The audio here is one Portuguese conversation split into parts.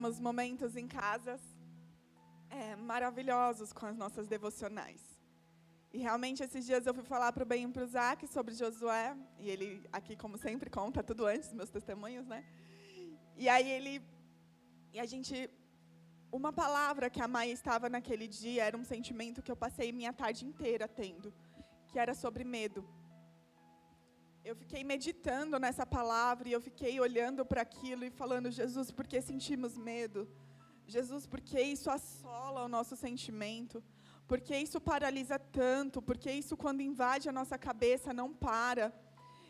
Temos momentos em casas maravilhosos com as nossas devocionais. E realmente esses dias eu fui falar para o Ben e para o Zac sobre Josué, e ele aqui, como sempre, conta tudo antes, meus testemunhos, né? E aí uma palavra que a Maia estava naquele dia, era um sentimento que eu passei minha tarde inteira tendo, que era sobre medo. Eu fiquei meditando nessa palavra e eu fiquei olhando para aquilo e falando: Jesus, por que sentimos medo? Jesus, por que isso assola o nosso sentimento? Por que isso paralisa tanto? Por que isso, quando invade a nossa cabeça, não para?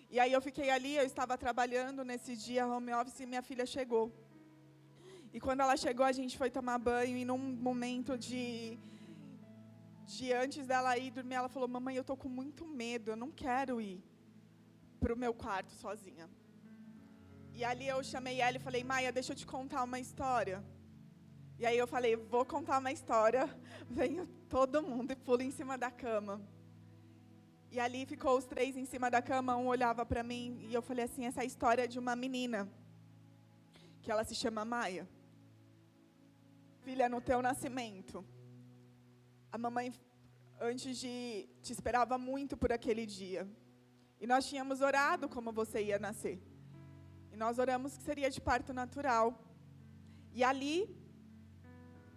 E aí eu fiquei ali, eu estava trabalhando nesse dia, home office, e minha filha chegou. E quando ela chegou, a gente foi tomar banho, e num momento de antes dela ir dormir, ela falou: mamãe, eu estou com muito medo, eu não quero ir para o meu quarto sozinha. E ali eu chamei ela e falei: Maia, deixa eu te contar uma história. E aí eu falei: vou contar uma história. Venho todo mundo e pula em cima da cama. E ali ficou os três em cima da cama, um olhava para mim, e eu falei assim: essa é a história de uma menina, que ela se chama Maia. Filha, no teu nascimento, a mamãe, antes te esperava muito por aquele dia. E nós tínhamos orado como você ia nascer. E nós oramos que seria de parto natural. E ali,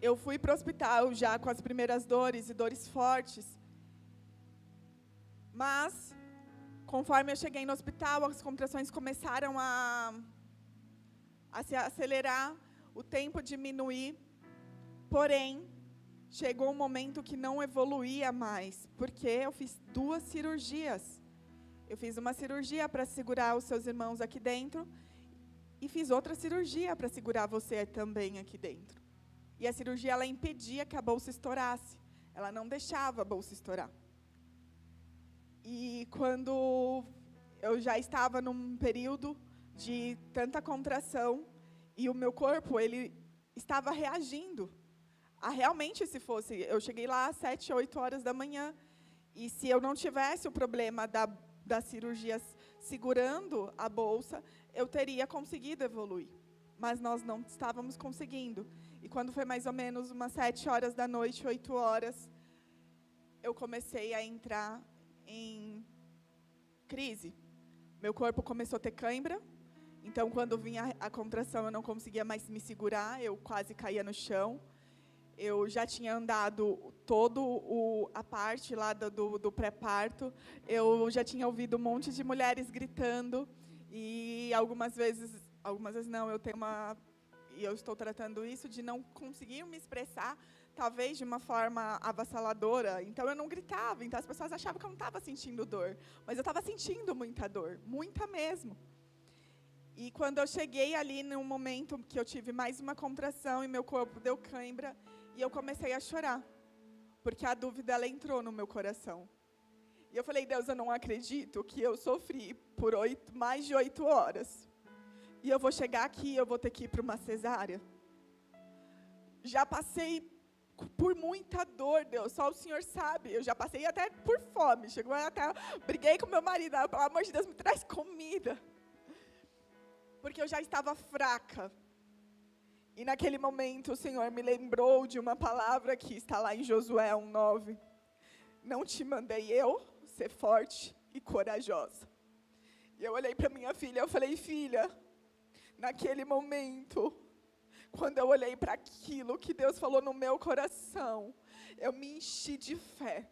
eu fui para o hospital já com as primeiras dores, e dores fortes. Mas, conforme eu cheguei no hospital, as contrações começaram a se acelerar, o tempo diminuir. Porém, chegou um momento que não evoluía mais, porque eu fiz 2 cirurgias. Eu fiz uma cirurgia para segurar os seus irmãos aqui dentro, e fiz outra cirurgia para segurar você também aqui dentro. E a cirurgia, ela impedia que a bolsa estourasse. Ela não deixava a bolsa estourar. E quando eu já estava num período de tanta contração, e o meu corpo, ele estava reagindo a realmente, se fosse, eu cheguei lá às 7, 8 horas da manhã, e se eu não tivesse o problema das cirurgias segurando a bolsa, eu teria conseguido evoluir. Mas nós não estávamos conseguindo. E quando foi mais ou menos umas 7 horas da noite, 8 horas, eu comecei a entrar em crise. Meu corpo começou a ter cãibra. Então, quando vinha a contração, eu não conseguia mais me segurar, eu quase caía no chão. Eu já tinha andado a parte lá do pré-parto, eu já tinha ouvido um monte de mulheres gritando, e algumas vezes não, e eu estou tratando isso de não conseguir me expressar, talvez de uma forma avassaladora. Então eu não gritava, então as pessoas achavam que eu não estava sentindo dor, mas eu estava sentindo muita dor, muita mesmo. E quando eu cheguei ali, num momento que eu tive mais uma contração e meu corpo deu cãibra, e eu comecei a chorar, porque a dúvida, ela entrou no meu coração. E eu falei: Deus, eu não acredito que eu sofri por mais de 8 horas. E eu vou chegar aqui, eu vou ter que ir para uma cesárea. Já passei por muita dor, Deus, só o Senhor sabe. Eu já passei até por fome, briguei com meu marido: pelo amor de Deus, me traz comida. Porque eu já estava fraca. E naquele momento o Senhor me lembrou de uma palavra que está lá em Josué 1:9. Não te mandei eu ser forte e corajosa. E eu olhei para minha filha, eu falei: filha, naquele momento, quando eu olhei para aquilo que Deus falou no meu coração, eu me enchi de fé.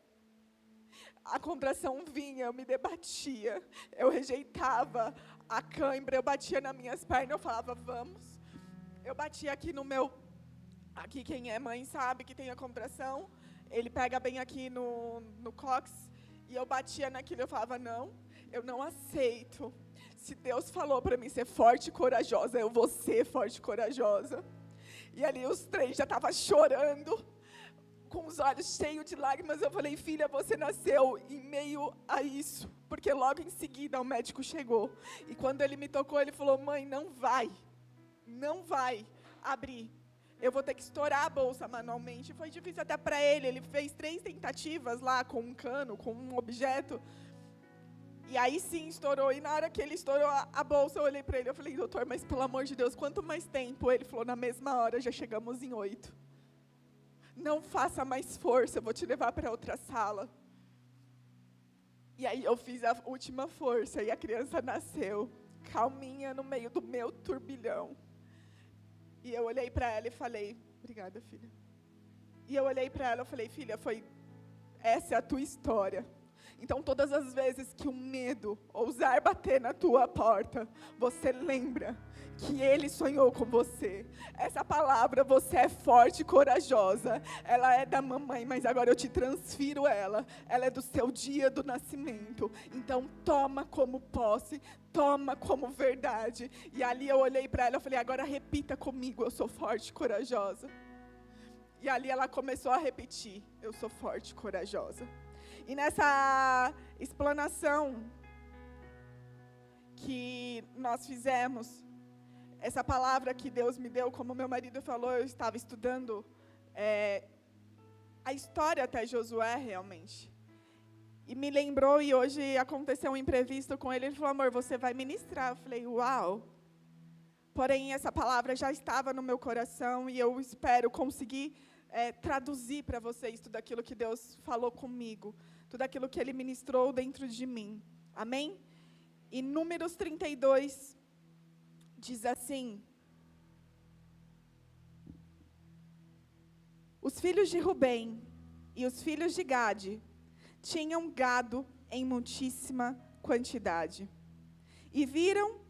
A contração vinha, eu me debatia, eu rejeitava a cãibra, eu batia nas minhas pernas, eu falava: vamos. Eu batia aqui aqui quem é mãe sabe que tem a contração, ele pega bem aqui no cóccix, e eu batia naquilo, eu falava: não, eu não aceito. Se Deus falou para mim ser forte e corajosa, eu vou ser forte e corajosa. E ali os 3 já estavam chorando, com os olhos cheios de lágrimas. Eu falei: filha, você nasceu em meio a isso, porque logo em seguida o médico chegou, e quando ele me tocou, ele falou: mãe, não vai abrir, eu vou ter que estourar a bolsa manualmente. Foi difícil até para ele fez 3 tentativas lá com um cano, com um objeto, E aí sim, estourou. E na hora que ele estourou a bolsa, eu olhei para ele, eu falei, doutor, mas pelo amor de Deus, quanto mais tempo? Ele falou, na mesma hora, já chegamos em 8. Não faça mais força, eu vou te levar para outra sala. E aí eu fiz a última força, e a criança nasceu, calminha no meio do meu turbilhão. E eu olhei para ela e falei, obrigada, filha. E eu olhei para ela e falei, filha, essa é a tua história. Então, todas as vezes que o medo ousar bater na tua porta, você lembra que Ele sonhou com você. Essa palavra, você é forte e corajosa. Ela é da mamãe, mas agora eu te transfiro ela. Ela é do seu dia do nascimento. Então, toma como posse, toma como verdade. E ali eu olhei para ela e falei, agora repita comigo, eu sou forte e corajosa. E ali ela começou a repetir, eu sou forte e corajosa. E nessa explanação que nós fizemos, essa palavra que Deus me deu, como meu marido falou, eu estava estudando a história até Josué realmente. E me lembrou, e hoje aconteceu um imprevisto com ele, ele falou, amor, você vai ministrar. Eu falei, uau. Porém, essa palavra já estava no meu coração e eu espero conseguir traduzir para vocês tudo aquilo que Deus falou comigo, tudo aquilo que Ele ministrou dentro de mim. Amém? E Números 32 diz assim: os filhos de Rubem e os filhos de Gade tinham gado em muitíssima quantidade. E viram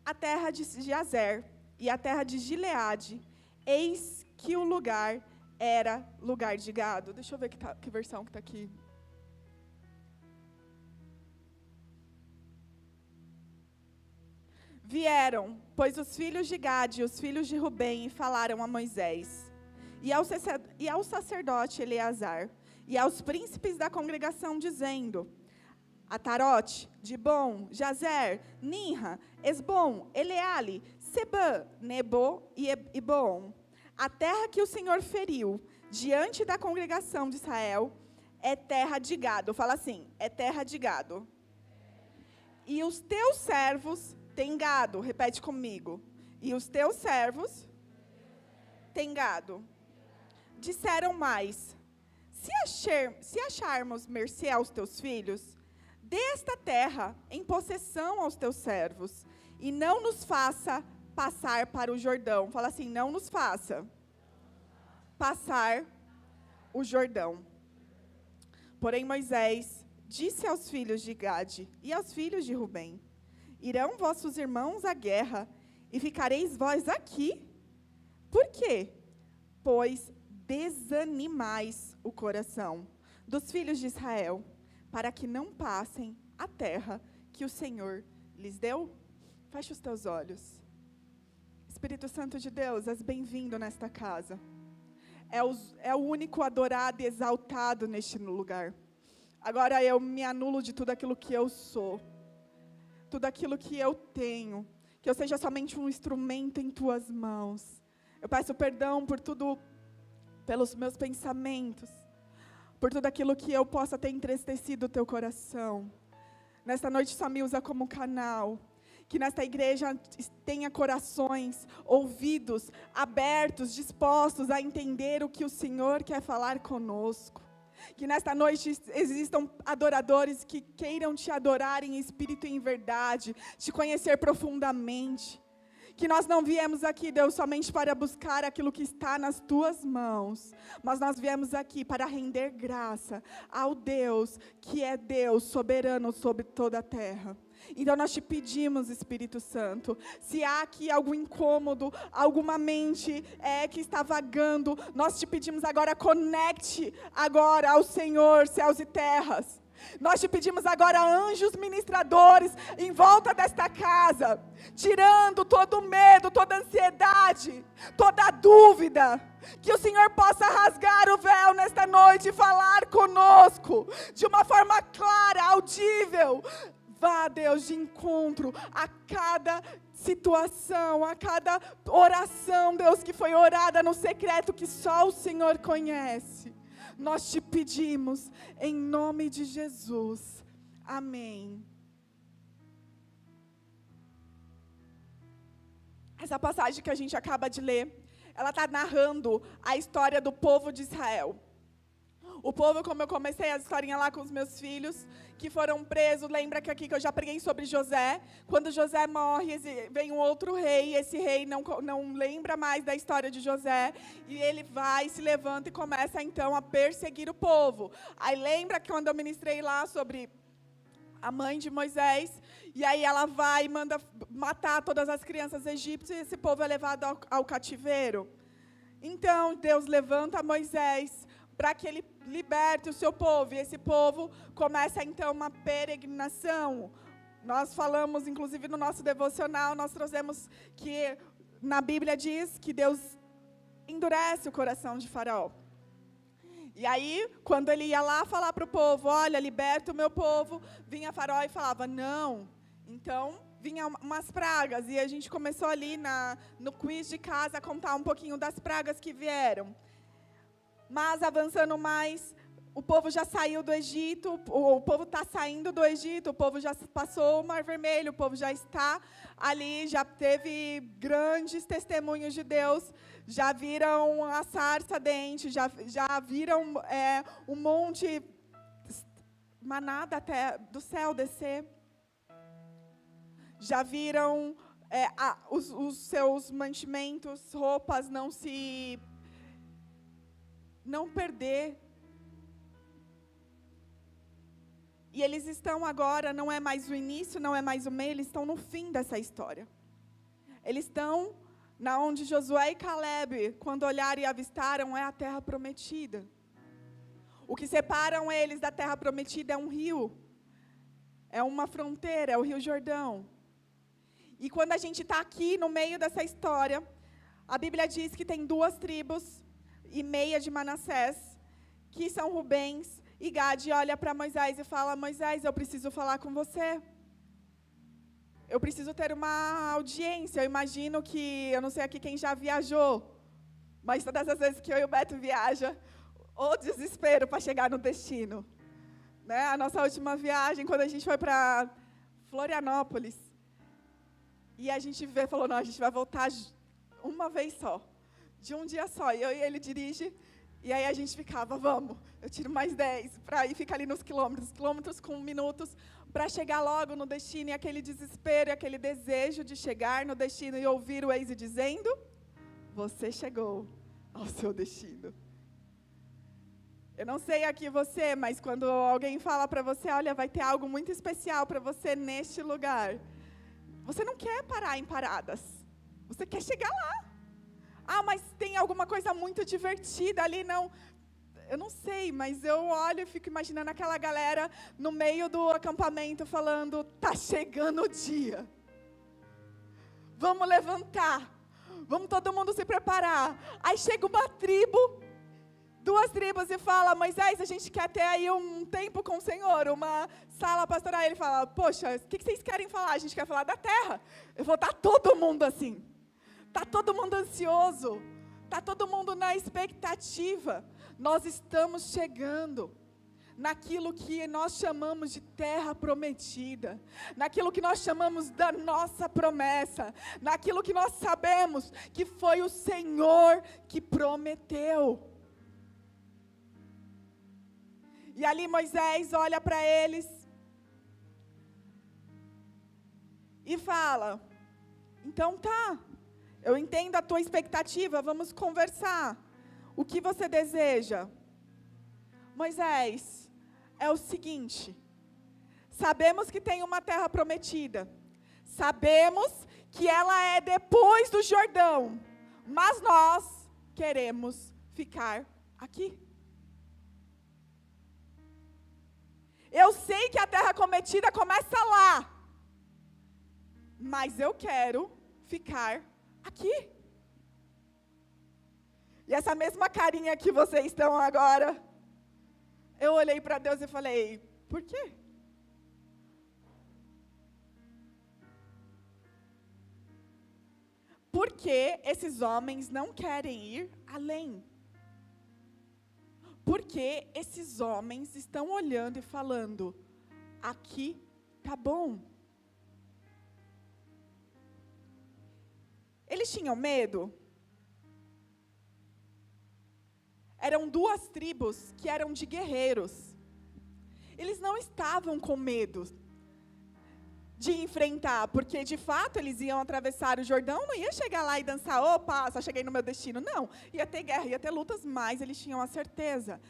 a terra de Jazer e a terra de Gileade, eis que o lugar era lugar de gado. Deixa eu ver que versão que está aqui. Vieram, pois, os filhos de Gade e os filhos de Rubem e falaram a Moisés, e ao sacerdote Eleazar, e aos príncipes da congregação, dizendo: Atarote, Dibom, Jazer, Ninra, Esbom, Eleale, Sebã, Nebo e Iboom. A terra que o Senhor feriu diante da congregação de Israel é terra de gado. Fala assim, é terra de gado. E os teus servos têm gado. Repete comigo. E os teus servos têm gado. Disseram mais: se acharmos mercê aos teus filhos, dê esta terra em possessão aos teus servos, e não nos faça passar para o Jordão. Fala assim, não nos faça passar o Jordão. Porém Moisés disse aos filhos de Gade e aos filhos de Rubem: irão vossos irmãos à guerra, e ficareis vós aqui? Por quê? Pois desanimais o coração dos filhos de Israel, para que não passem a terra que o Senhor lhes deu? Feche os teus olhos. Espírito Santo de Deus, és bem-vindo nesta casa. É o único adorado e exaltado neste lugar. Agora eu me anulo de tudo aquilo que eu sou, tudo aquilo que eu tenho, que eu seja somente um instrumento em tuas mãos. Eu peço perdão por tudo, pelos meus pensamentos, por tudo aquilo que eu possa ter entristecido o teu coração. Nesta noite só me usa como canal. Que nesta igreja tenha corações, ouvidos abertos, dispostos a entender o que o Senhor quer falar conosco. Que nesta noite existam adoradores que queiram te adorar em espírito e em verdade, te conhecer profundamente. Que nós não viemos aqui, Deus, somente para buscar aquilo que está nas tuas mãos, mas nós viemos aqui para render graça ao Deus que é Deus soberano sobre toda a terra. Então nós te pedimos, Espírito Santo, se há aqui algum incômodo, alguma mente que está vagando, nós te pedimos agora, conecte agora ao Senhor, céus e terras. Nós te pedimos agora anjos ministradores em volta desta casa, tirando todo o medo, toda a ansiedade, toda a dúvida, que o Senhor possa rasgar o véu nesta noite e falar conosco de uma forma clara, audível. Vá, Deus, de encontro a cada situação, a cada oração, Deus, que foi orada no secreto que só o Senhor conhece. Nós te pedimos, em nome de Jesus. Amém Essa passagem que a gente acaba de ler, ela está narrando a história do povo de Israel. O povo, como eu comecei a historinha lá com os meus filhos, que foram presos, lembra que aqui que eu já preguei sobre José? Quando José morre, vem um outro rei, esse rei não lembra mais da história de José, e ele vai, se levanta e começa então a perseguir o povo. Aí lembra que quando eu ministrei lá sobre a mãe de Moisés, e aí ela vai e manda matar todas as crianças egípcias, e esse povo é levado ao cativeiro. Então Deus levanta Moisés para que ele liberte o seu povo, e esse povo começa então uma peregrinação. Nós falamos, inclusive no nosso devocional, nós trouxemos que na Bíblia diz que Deus endurece o coração de Faraó. E aí, quando ele ia lá falar para o povo, olha, liberta o meu povo, vinha Faraó e falava, não. Então, vinha umas pragas, e a gente começou ali no quiz de casa a contar um pouquinho das pragas que vieram. Mas, avançando mais, o povo já saiu do Egito, o povo está saindo do Egito, o povo já passou o Mar Vermelho, o povo já está ali, já teve grandes testemunhos de Deus, já viram a sarça ardente, já viram um monte, manada até do céu descer, já viram os seus mantimentos, roupas não perder. E eles estão agora, não é mais o início, não é mais o meio, eles estão no fim dessa história. Eles estão na onde Josué e Caleb, quando olharam e avistaram, é a terra prometida. O que separam eles da terra prometida é um rio, é uma fronteira, é o Rio Jordão. E quando a gente está aqui no meio dessa história, a Bíblia diz que tem 2 tribos e meia de Manassés, que são Rubens e Gade, olha para Moisés e fala, Moisés, eu preciso falar com você. Eu preciso ter uma audiência. Eu imagino que, eu não sei aqui quem já viajou, mas todas as vezes que eu e o Beto viaja, o desespero para chegar no destino. Né? A nossa última viagem, quando a gente foi para Florianópolis, e a gente falou, não, a gente vai voltar uma vez só. De um dia só, e eu e ele dirige, e aí a gente ficava, vamos, eu tiro mais 10, para ir ficar ali nos quilômetros com minutos, para chegar logo no destino, e aquele desespero, e aquele desejo de chegar no destino, e ouvir o Waze dizendo, você chegou ao seu destino. Eu não sei aqui você, mas quando alguém fala para você, olha, vai ter algo muito especial para você neste lugar, você não quer parar em paradas, você quer chegar lá. Ah, mas tem alguma coisa muito divertida ali, não. Eu não sei, mas eu olho e fico imaginando aquela galera no meio do acampamento falando, tá chegando o dia. Vamos levantar. Vamos todo mundo se preparar. Aí chega uma tribo, 2 tribos e fala, Moisés, a gente quer ter aí um tempo com o Senhor, uma sala pastoral. Ele fala, poxa, o que vocês querem falar? A gente quer falar da terra. Eu vou estar todo mundo assim. Está todo mundo ansioso, está todo mundo na expectativa. Nós estamos chegando naquilo que nós chamamos de terra prometida, naquilo que nós chamamos da nossa promessa, naquilo que nós sabemos que foi o Senhor que prometeu. E ali Moisés olha para eles e fala, então tá, eu entendo a tua expectativa, vamos conversar. O que você deseja? Moisés, é o seguinte, sabemos que tem uma terra prometida, sabemos que ela é depois do Jordão, mas nós queremos ficar aqui. Eu sei que a terra prometida começa lá, mas eu quero ficar aqui. E essa mesma carinha que vocês estão agora, eu olhei para Deus e falei, por quê? Porque esses homens não querem ir além. Porque esses homens estão olhando e falando, aqui tá bom. Eles tinham medo? Eram 2 tribos que eram de guerreiros. Eles não estavam com medo de enfrentar, porque de fato eles iam atravessar o Jordão, não ia chegar lá e dançar, opa, só cheguei no meu destino. Não, ia ter guerra, ia ter lutas, mas eles tinham a certeza.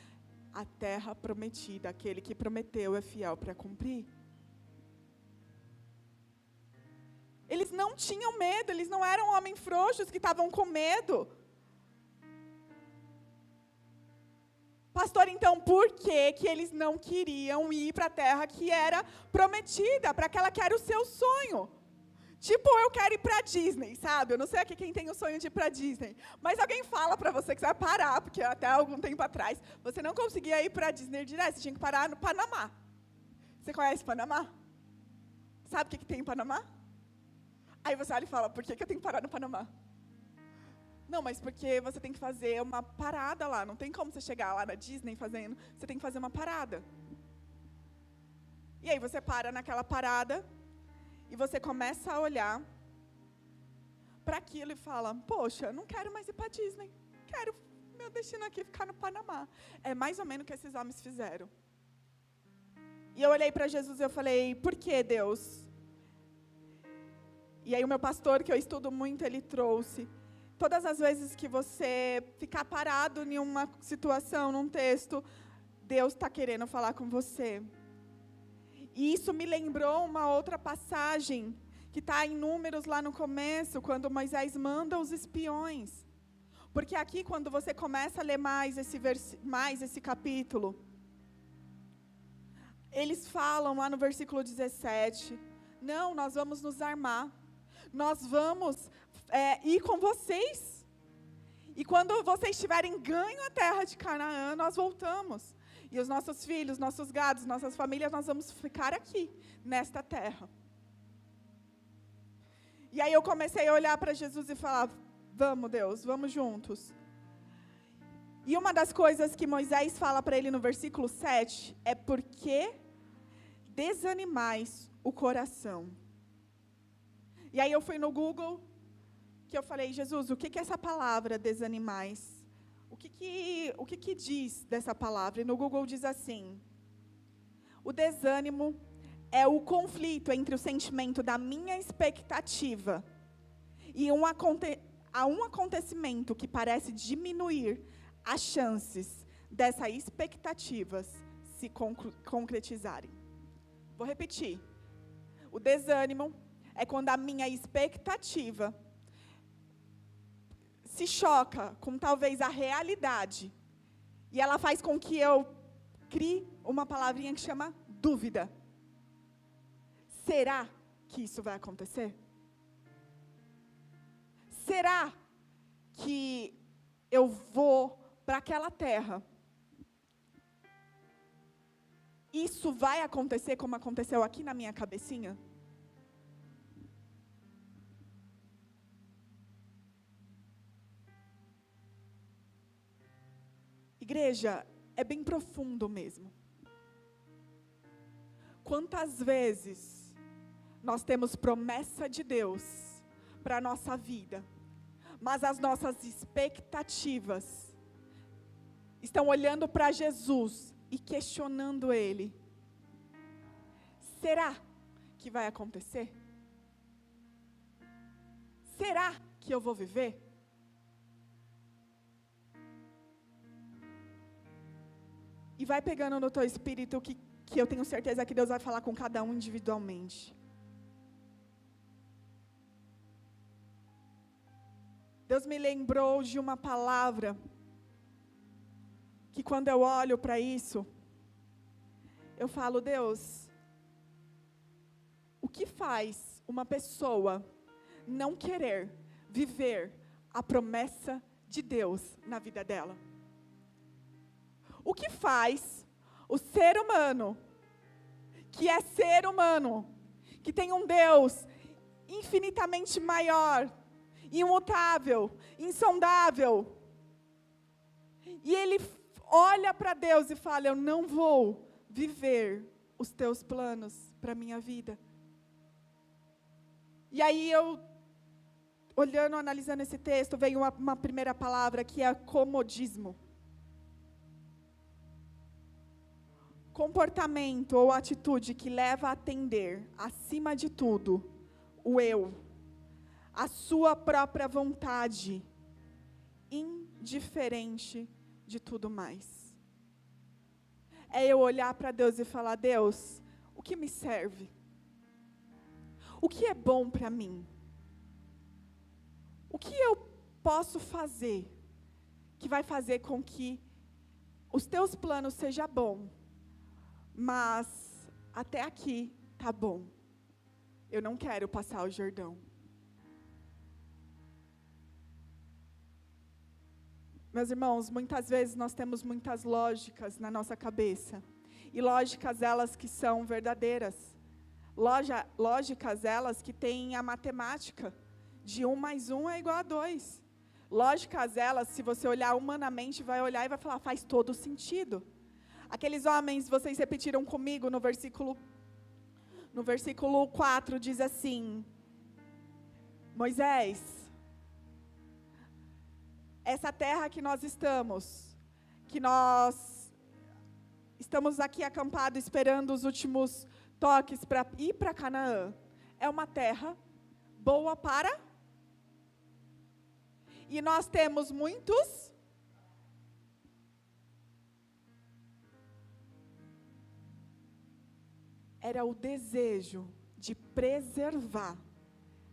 A terra prometida, aquele que prometeu é fiel para cumprir. Eles não tinham medo, eles não eram homens frouxos que estavam com medo. Pastor, então, por que eles não queriam ir para a terra que era prometida, para aquela que era o seu sonho? Tipo, eu quero ir para a Disney, sabe? Eu não sei aqui quem tem o sonho de ir para a Disney, mas alguém fala para você que você vai parar, porque até algum tempo atrás, você não conseguia ir para a Disney direto, você tinha que parar no Panamá. Você conhece Panamá? Sabe o que tem em Panamá? Aí você olha e fala, por que eu tenho que parar no Panamá? Não, mas porque você tem que fazer uma parada lá. Não tem como você chegar lá na Disney fazendo. Você tem que fazer uma parada. E aí você para naquela parada e você começa a olhar para aquilo e fala, poxa, não quero mais ir para a Disney. Quero meu destino aqui ficar no Panamá. É mais ou menos o que esses homens fizeram. E eu olhei para Jesus e eu falei, por que, Deus? E aí o meu pastor, que eu estudo muito, ele trouxe. Todas as vezes que você ficar parado em uma situação, num texto, Deus está querendo falar com você. E isso me lembrou uma outra passagem, que está em Números lá no começo, quando Moisés manda os espiões. Porque aqui, quando você começa a ler mais esse capítulo, eles falam lá no versículo 17, não, nós vamos nos armar. Nós vamos ir com vocês. E quando vocês tiverem ganho a terra de Canaã, nós voltamos. E os nossos filhos, nossos gados, nossas famílias, nós vamos ficar aqui, nesta terra. E aí eu comecei a olhar para Jesus e falar, vamos Deus, vamos juntos. E uma das coisas que Moisés fala para ele no versículo 7, é porque desanimais o coração. E aí eu fui no Google, que eu falei, Jesus, o que é essa palavra desanimais? O que diz dessa palavra? E no Google diz assim, o desânimo é o conflito entre o sentimento da minha expectativa e um acontecimento que parece diminuir as chances dessas expectativas se concretizarem. Vou repetir. O desânimo é quando a minha expectativa se choca com talvez a realidade. E ela faz com que eu crie uma palavrinha que chama dúvida. Será que isso vai acontecer? Será que eu vou para aquela terra? Isso vai acontecer como aconteceu aqui na minha cabecinha? Igreja, é bem profundo mesmo. Quantas vezes nós temos promessa de Deus para a nossa vida, mas as nossas expectativas estão olhando para Jesus e questionando Ele. Será que vai acontecer? Será que eu vou viver? E vai pegando no teu espírito que eu tenho certeza que Deus vai falar com cada um individualmente. Deus me lembrou de uma palavra que quando eu olho para isso, eu falo, Deus, o que faz uma pessoa não querer viver a promessa de Deus na vida dela? O que faz o ser humano, que é ser humano, que tem um Deus infinitamente maior, imutável, insondável, e ele olha para Deus e fala, eu não vou viver os teus planos para a minha vida. E aí olhando, analisando esse texto, veio uma primeira palavra que é comodismo. Comportamento ou atitude que leva a atender, acima de tudo, o eu, a sua própria vontade, indiferente de tudo mais. É eu olhar para Deus e falar: Deus, o que me serve? O que é bom para mim? O que eu posso fazer que vai fazer com que os teus planos sejam bons, mas até aqui tá bom. Eu não quero passar o Jordão. Meus irmãos, muitas vezes nós temos muitas lógicas na nossa cabeça. E lógicas elas que são verdadeiras. Lógicas elas que têm a matemática de 1 mais 1 é igual a 2. Lógicas elas, se você olhar humanamente, vai olhar e vai falar: faz todo sentido. Aqueles homens, vocês repetiram comigo no versículo 4, diz assim: Moisés, essa terra que nós estamos aqui acampados esperando os últimos toques para ir para Canaã, é uma terra boa para... E nós temos muitos... Era o desejo de preservar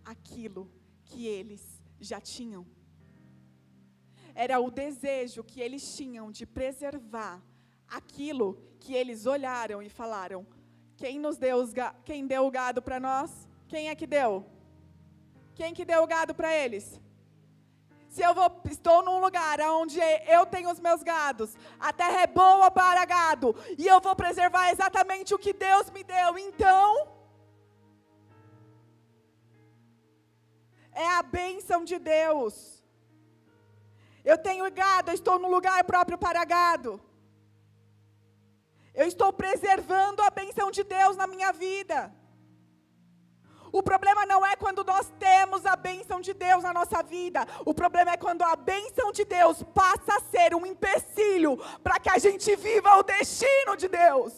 aquilo que eles já tinham. Era o desejo que eles tinham de preservar aquilo que eles olharam e falaram: quem deu o gado para nós? Quem é que deu? Quem que deu o gado para eles? Se estou num lugar onde eu tenho os meus gados, a terra é boa para gado, e eu vou preservar exatamente o que Deus me deu, então, é a bênção de Deus. Eu tenho gado, eu estou num lugar próprio para gado. Eu estou preservando a bênção de Deus na minha vida. O problema não é quando nós temos a bênção de Deus na nossa vida. O problema é quando a bênção de Deus passa a ser um empecilho para que a gente viva o destino de Deus.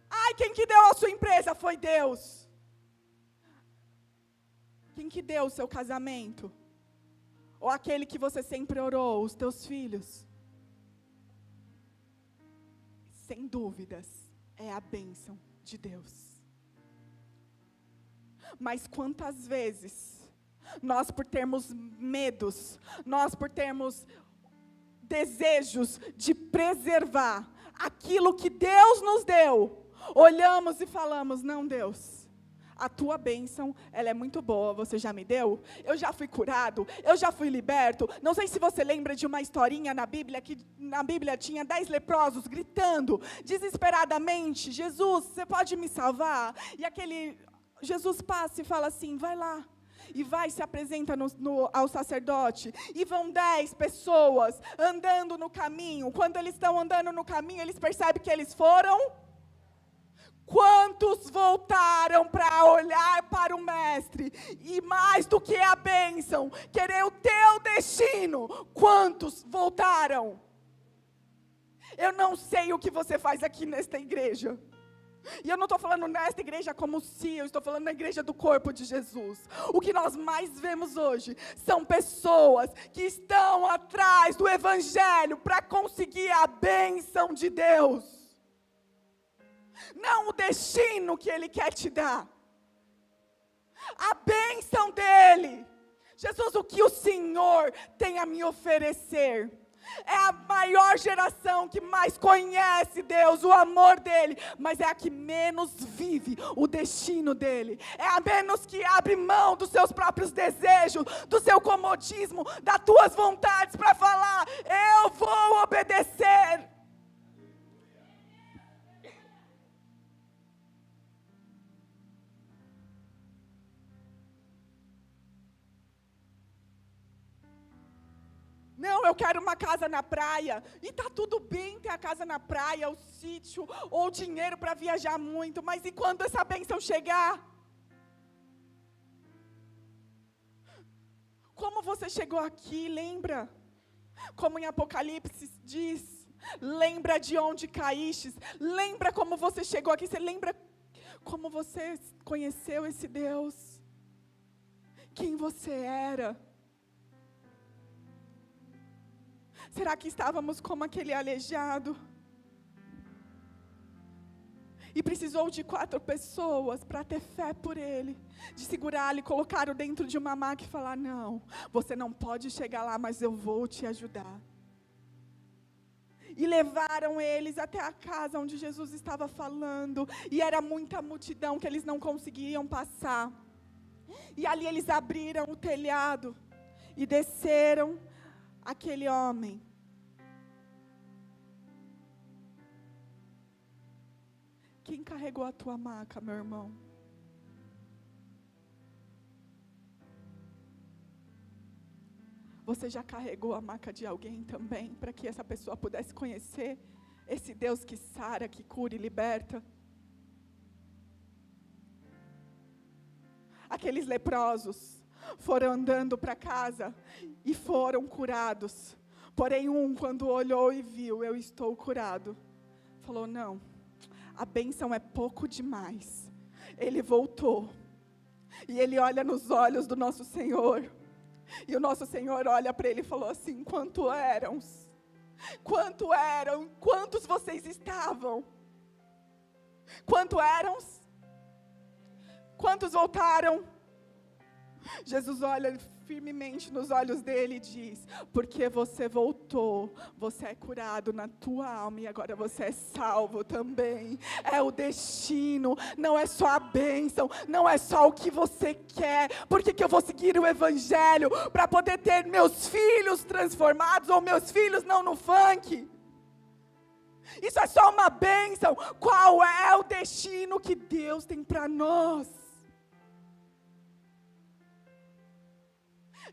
Ai, quem que deu a sua empresa? Foi Deus. Quem que deu o seu casamento? Ou aquele que você sempre orou, os teus filhos? Sem dúvidas, é a bênção de Deus. Mas quantas vezes, nós por termos medos, nós por termos desejos de preservar aquilo que Deus nos deu, olhamos e falamos: não, Deus, a tua bênção, ela é muito boa, você já me deu? Eu já fui curado, eu já fui liberto. Não sei se você lembra de uma historinha na Bíblia, que na Bíblia tinha 10 leprosos gritando desesperadamente: Jesus, você pode me salvar? E Jesus passa e fala assim: vai lá. E vai, se apresenta ao sacerdote, e vão 10 pessoas andando no caminho. Quando eles estão andando no caminho, eles percebem que eles foram... Quantos voltaram para olhar para o mestre, e mais do que a bênção, querer o teu destino? Quantos voltaram? Eu não sei o que você faz aqui nesta igreja, e eu não estou falando nesta igreja como se, eu estou falando na igreja do corpo de Jesus. O que nós mais vemos hoje são pessoas que estão atrás do evangelho para conseguir a bênção de Deus. Não o destino que Ele quer te dar. A bênção dEle. Jesus, o que o Senhor tem a me oferecer? É a maior geração que mais conhece Deus, o amor dEle, mas é a que menos vive o destino dEle. É a menos que abre mão dos seus próprios desejos, do seu comodismo, das tuas vontades para falar: eu vou obedecer. Não, eu quero uma casa na praia. E está tudo bem ter a casa na praia, o sítio, ou o dinheiro para viajar muito. Mas e quando essa bênção chegar? Como você chegou aqui, lembra? Como em Apocalipse diz, lembra de onde caístes, lembra como você chegou aqui, você lembra como você conheceu esse Deus, quem você era. Será que estávamos como aquele aleijado? E precisou de 4 pessoas para ter fé por ele, de segurá-lo e colocá-lo dentro de uma maca e falar, não, você não pode chegar lá, mas eu vou te ajudar. E levaram eles até a casa onde Jesus estava falando, e era muita multidão que eles não conseguiam passar. E ali eles abriram o telhado, e desceram aquele homem. Quem carregou a tua maca, meu irmão? Você já carregou a maca de alguém também, para que essa pessoa pudesse conhecer esse Deus que sara, que cura e liberta? Aqueles leprosos foram andando para casa e foram curados. Porém, quando olhou e viu, eu estou curado, falou, não, a bênção é pouco demais. Ele voltou, e ele olha nos olhos do nosso Senhor, e o nosso Senhor olha para ele e falou assim, quantos eram, quantos vocês estavam? Quantos eram? Quantos voltaram? Jesus olha firmemente nos olhos dele e diz, porque você voltou, você é curado na tua alma e agora você é salvo também. É o destino, não é só a bênção, não é só o que você quer. Por que eu vou seguir o evangelho? Para poder ter meus filhos transformados, ou meus filhos não no funk? Isso é só uma bênção. Qual é o destino que Deus tem para nós?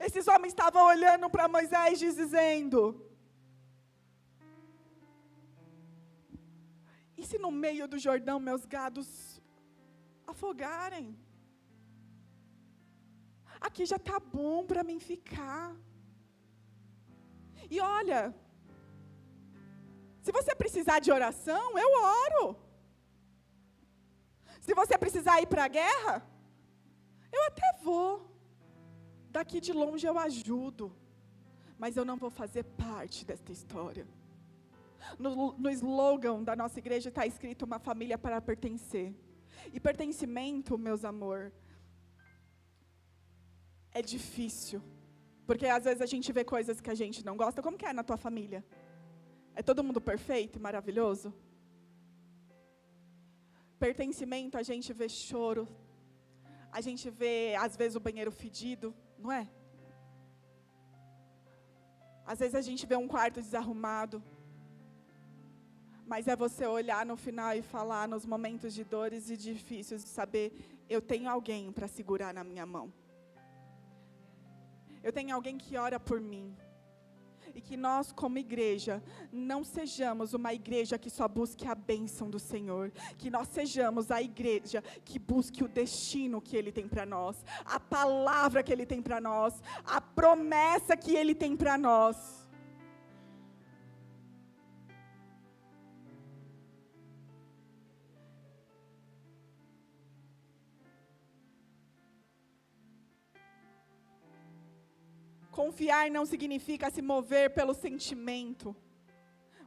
Esses homens estavam olhando para Moisés dizendo, e se no meio do Jordão meus gados afogarem? Aqui já está bom para mim ficar. E olha, se você precisar de oração, eu oro. Se você precisar ir para a guerra, eu até vou. Daqui de longe eu ajudo, mas eu não vou fazer parte desta história. No slogan da nossa igreja está escrito uma família para pertencer. E pertencimento, meus amor, é difícil. Porque às vezes a gente vê coisas que a gente não gosta. Como que é na tua família? É todo mundo perfeito e maravilhoso? Pertencimento, a gente vê choro. A gente vê, às vezes, o banheiro fedido, não é? Às vezes a gente vê um quarto desarrumado. Mas é você olhar no final e falar, nos momentos de dores e difíceis, saber, eu tenho alguém para segurar na minha mão. Eu tenho alguém que ora por mim. E que nós, como igreja, não sejamos uma igreja que só busque a bênção do Senhor. Que nós sejamos a igreja que busque o destino que Ele tem para nós. A palavra que Ele tem para nós. A promessa que Ele tem para nós. Confiar não significa se mover pelo sentimento,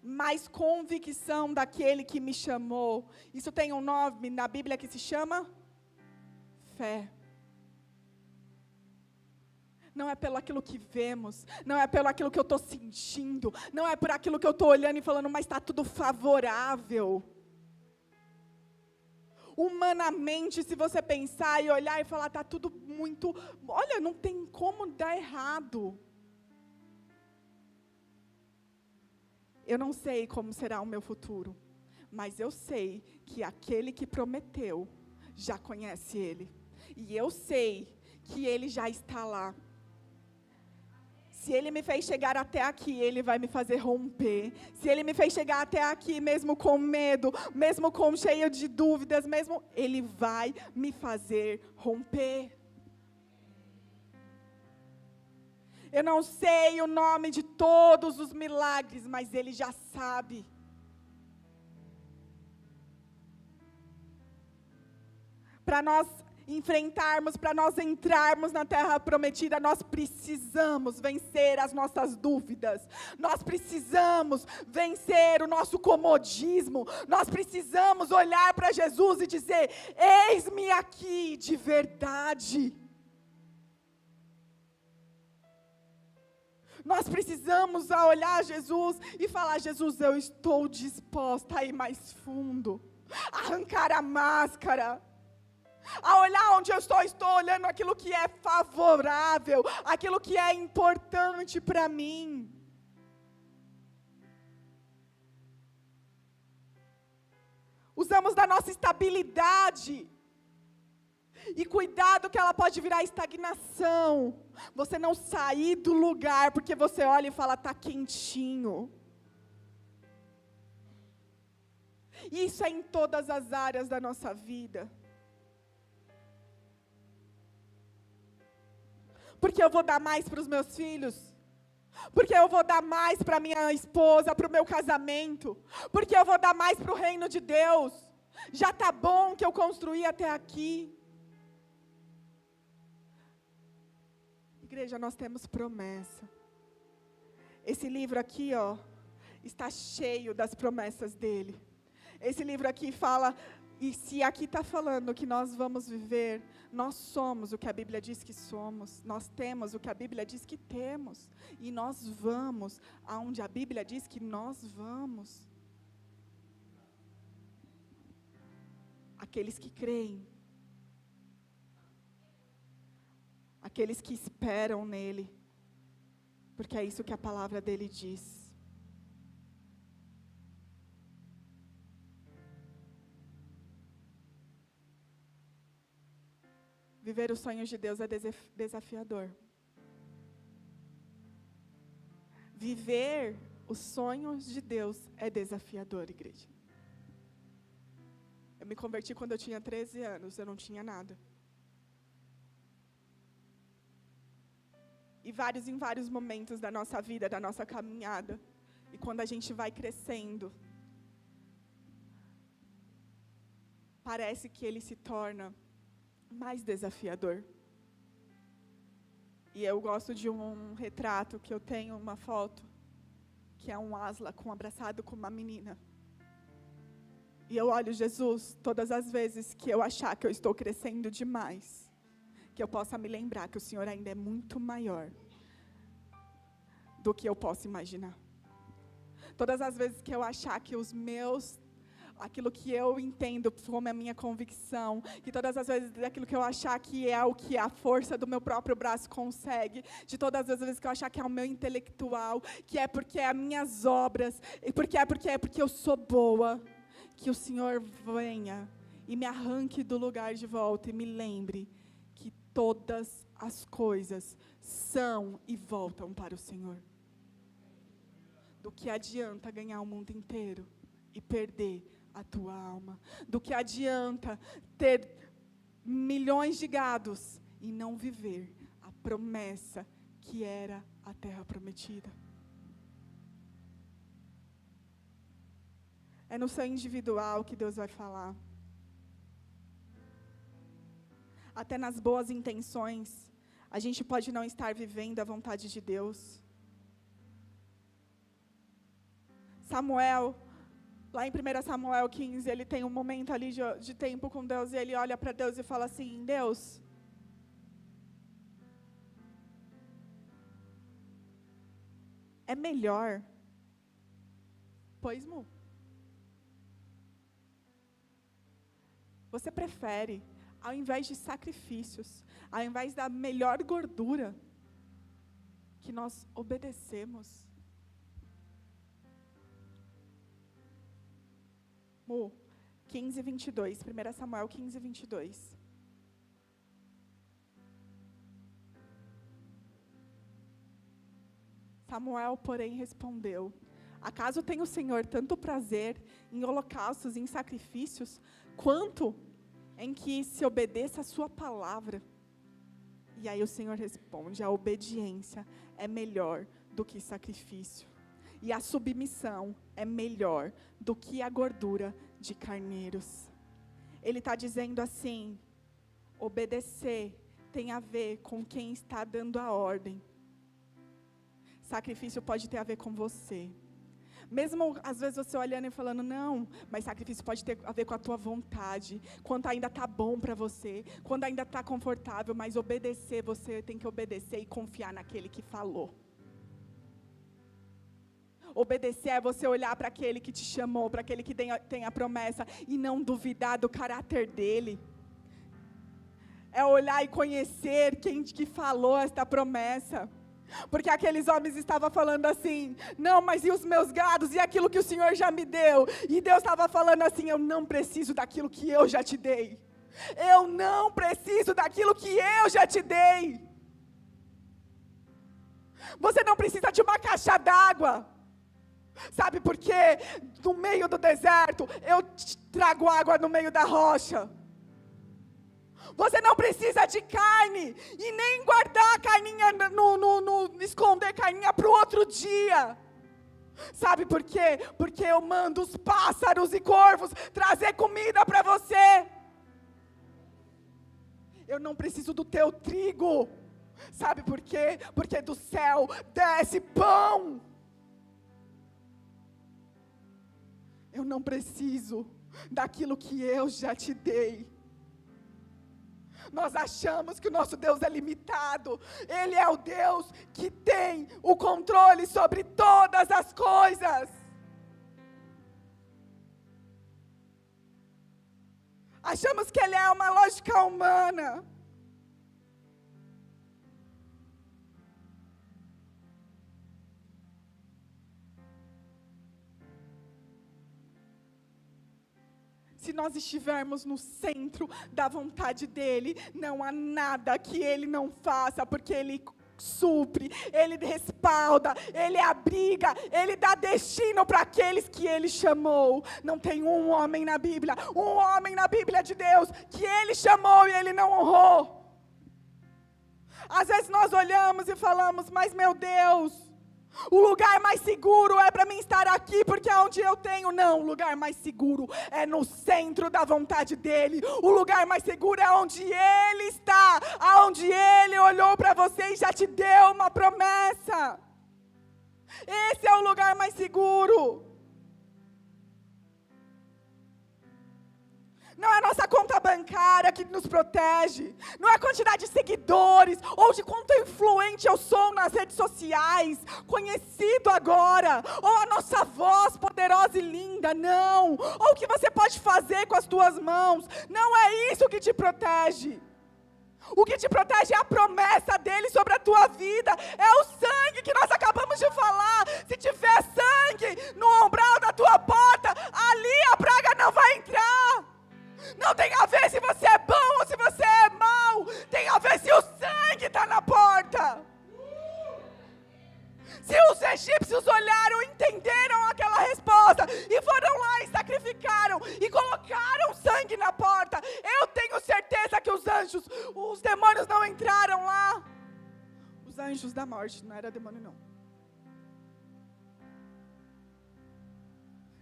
mas convicção daquele que me chamou. Isso tem um nome na Bíblia que se chama fé. Não é pelo aquilo que vemos, não é pelo aquilo que eu estou sentindo, não é por aquilo que eu estou olhando e falando, mas está tudo favorável. Humanamente, se você pensar e olhar e falar, está tudo muito, olha, não tem como dar errado. Eu não sei como será o meu futuro, mas eu sei que aquele que prometeu já conhece Ele. E eu sei que Ele já está lá. Se Ele me fez chegar até aqui, Ele vai me fazer romper. Se Ele me fez chegar até aqui, mesmo com medo, mesmo com cheio de dúvidas, mesmo, Ele vai me fazer romper. Eu não sei o nome de todos os milagres, mas Ele já sabe. Para nós enfrentarmos, para nós entrarmos na terra prometida, nós precisamos vencer as nossas dúvidas, nós precisamos vencer o nosso comodismo, nós precisamos olhar para Jesus e dizer: eis-me aqui de verdade. Nós precisamos olhar Jesus e falar: Jesus, eu estou disposta a ir mais fundo, a arrancar a máscara, a olhar onde eu estou olhando aquilo que é favorável, aquilo que é importante para mim. Usamos da nossa estabilidade, e cuidado que ela pode virar estagnação. Você não sair do lugar porque você olha e fala: está quentinho. Isso é em todas as áreas da nossa vida. Porque eu vou dar mais para os meus filhos? Porque eu vou dar mais para minha esposa, para o meu casamento? Porque eu vou dar mais para o reino de Deus? Já está bom que eu construí até aqui. Igreja, nós temos promessa. Esse livro aqui, está cheio das promessas dele. Esse livro aqui fala, e se aqui está falando que nós vamos viver, nós somos o que a Bíblia diz que somos, nós temos o que a Bíblia diz que temos, e nós vamos aonde a Bíblia diz que nós vamos. Aqueles que creem, aqueles que esperam nele, porque é isso que a palavra dele diz. Viver os sonhos de Deus é desafiador. Viver os sonhos de Deus é desafiador, igreja. Eu me converti quando eu tinha 13 anos, eu não tinha nada. E em vários momentos da nossa vida, da nossa caminhada, e quando a gente vai crescendo, parece que ele se torna mais desafiador. E eu gosto de um retrato que eu tenho, uma foto, que é um asla abraçado com uma menina. E eu olho Jesus todas as vezes que eu achar que eu estou crescendo demais, que eu possa me lembrar que o Senhor ainda é muito maior do que eu posso imaginar. Todas as vezes que eu achar que aquilo que eu entendo como a minha convicção, que todas as vezes aquilo que eu achar que é o que a força do meu próprio braço consegue, de todas as vezes que eu achar que é o meu intelectual, que é porque é as minhas obras, e porque eu sou boa, que o Senhor venha e me arranque do lugar de volta e me lembre que todas as coisas são e voltam para o Senhor. Do que adianta ganhar o mundo inteiro e perder a tua alma? Do que adianta ter milhões de gados e não viver a promessa que era a terra prometida? É no seu individual que Deus vai falar. Até nas boas intenções, a gente pode não estar vivendo a vontade de Deus. Samuel, lá em 1 Samuel 15, ele tem um momento ali de tempo com Deus, e ele olha para Deus e fala assim: Deus, é melhor, pois você prefere, ao invés de sacrifícios, ao invés da melhor gordura, que nós obedecemos. 15, 22, 1 Samuel 15, 22. Samuel, porém, respondeu: acaso tem o Senhor tanto prazer em holocaustos e em sacrifícios, quanto em que se obedeça a sua palavra? E aí o Senhor responde: a obediência é melhor do que sacrifício, e a submissão é melhor do que a gordura de carneiros. Ele está dizendo assim: obedecer tem a ver com quem está dando a ordem. Sacrifício pode ter a ver com você. Mesmo às vezes você olhando e falando, não, mas sacrifício pode ter a ver com a tua vontade, quando ainda está bom para você, quando ainda está confortável, mas obedecer, você tem que obedecer e confiar naquele que falou. Obedecer é você olhar para aquele que te chamou, para aquele que tem a promessa, e não duvidar do caráter dele. É olhar e conhecer quem que falou esta promessa. Porque aqueles homens estavam falando assim, não, mas e os meus gados, e aquilo que o Senhor já me deu? E Deus estava falando assim, eu não preciso daquilo que eu já te dei. Eu não preciso daquilo que eu já te dei. Você não precisa de uma caixa d'água. Sabe por quê? No meio do deserto, eu trago água no meio da rocha. Você não precisa de carne, e nem guardar a carninha, esconder carninha para o outro dia. Sabe por quê? Porque eu mando os pássaros e corvos trazer comida para você. Eu não preciso do teu trigo. Sabe por quê? Porque do céu desce pão. Eu não preciso daquilo que eu já te dei. Nós achamos que o nosso Deus é limitado. Ele é o Deus que tem o controle sobre todas as coisas. Achamos que Ele é uma lógica humana. Se nós estivermos no centro da vontade dEle, não há nada que Ele não faça, porque Ele supre, Ele respalda, Ele abriga, Ele dá destino para aqueles que Ele chamou. Não tem um homem na Bíblia de Deus, que Ele chamou e Ele não honrou. Às vezes nós olhamos e falamos, mas meu Deus, o lugar mais seguro é para mim estar aqui, porque é onde eu tenho. Não, o lugar mais seguro é no centro da vontade dEle. O lugar mais seguro é onde Ele está, aonde Ele olhou para você e já te deu uma promessa. Esse é o lugar mais seguro. Não é a nossa conta bancária que nos protege, não é a quantidade de seguidores, ou de quanto influente eu sou nas redes sociais, conhecido agora, ou a nossa voz poderosa e linda, não, ou o que você pode fazer com as tuas mãos, não é isso que te protege. O que te protege é a promessa dEle sobre a tua vida, é o sangue que nós acabamos de falar. Se tiver sangue no umbral da tua porta, ali a praga não vai entrar. Não tem a ver se você é bom ou se você é mau. Tem a ver se o sangue está na porta. Se os egípcios olharam, entenderam aquela resposta e foram lá e sacrificaram e colocaram sangue na porta, eu tenho certeza que os demônios não entraram lá. Os anjos da morte, não era demônio não.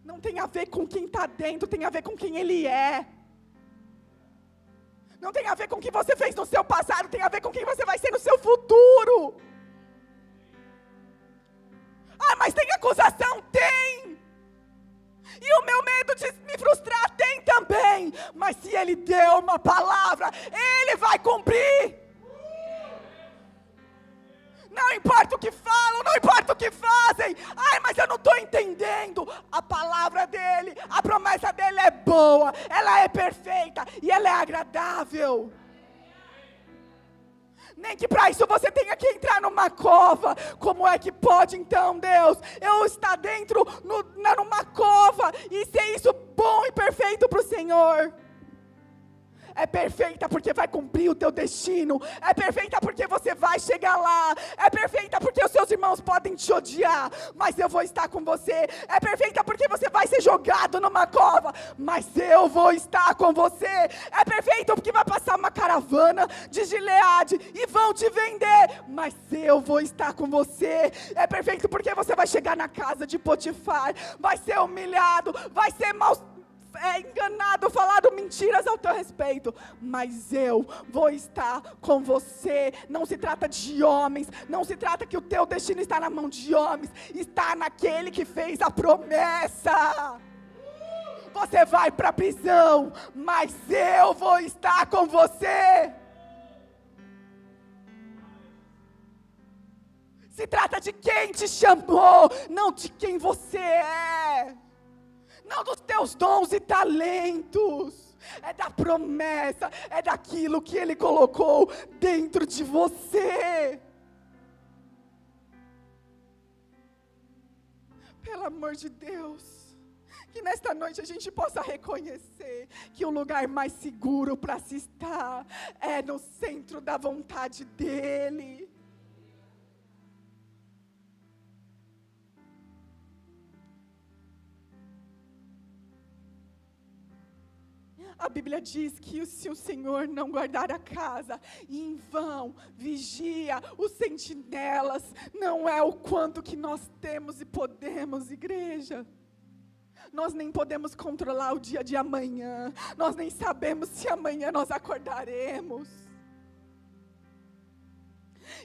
Não tem a ver com quem está dentro, tem a ver com quem Ele é. Não tem a ver com o que você fez no seu passado, tem a ver com quem você vai ser no seu futuro. Ah, mas tem acusação? Tem. E o meu medo de me frustrar? Tem também. Mas se Ele deu uma palavra, Ele vai cumprir. Não importa o que falam, não importa o que fazem. Ai, mas eu não estou entendendo. A palavra dEle, a promessa dEle é boa, ela é perfeita e ela é agradável. Nem que para isso você tenha que entrar numa cova. Como é que pode então, Deus, eu estar dentro numa cova e ser isso bom e perfeito para o Senhor? É perfeita porque vai cumprir o teu destino. É perfeita porque você vai chegar lá. É perfeita porque os seus seus irmãos podem te odiar, mas eu vou estar com você. É perfeita porque você vai ser jogado numa cova, mas eu vou estar com você. É perfeita porque vai passar uma caravana de Gileade e vão te vender, mas eu vou estar com você. É perfeito porque você vai chegar na casa de Potifar, vai ser humilhado, vai ser enganado, falado mentiras ao teu respeito, mas eu vou estar com você. Não se trata de homens, não se trata que o teu destino está na mão de homens, está naquele que fez a promessa. Você vai para a prisão, mas eu vou estar com você. Se trata de quem te chamou, não de quem você é. Não dos teus dons e talentos. É da promessa, é daquilo que Ele colocou dentro de você. Pelo amor de Deus, que nesta noite a gente possa reconhecer que o lugar mais seguro para se estar é no centro da vontade dEle. A Bíblia diz que se o Senhor não guardar a casa, em vão vigia os sentinelas. Não é o quanto que nós temos e podemos, igreja. Nós nem podemos controlar o dia de amanhã. Nós nem sabemos se amanhã nós acordaremos.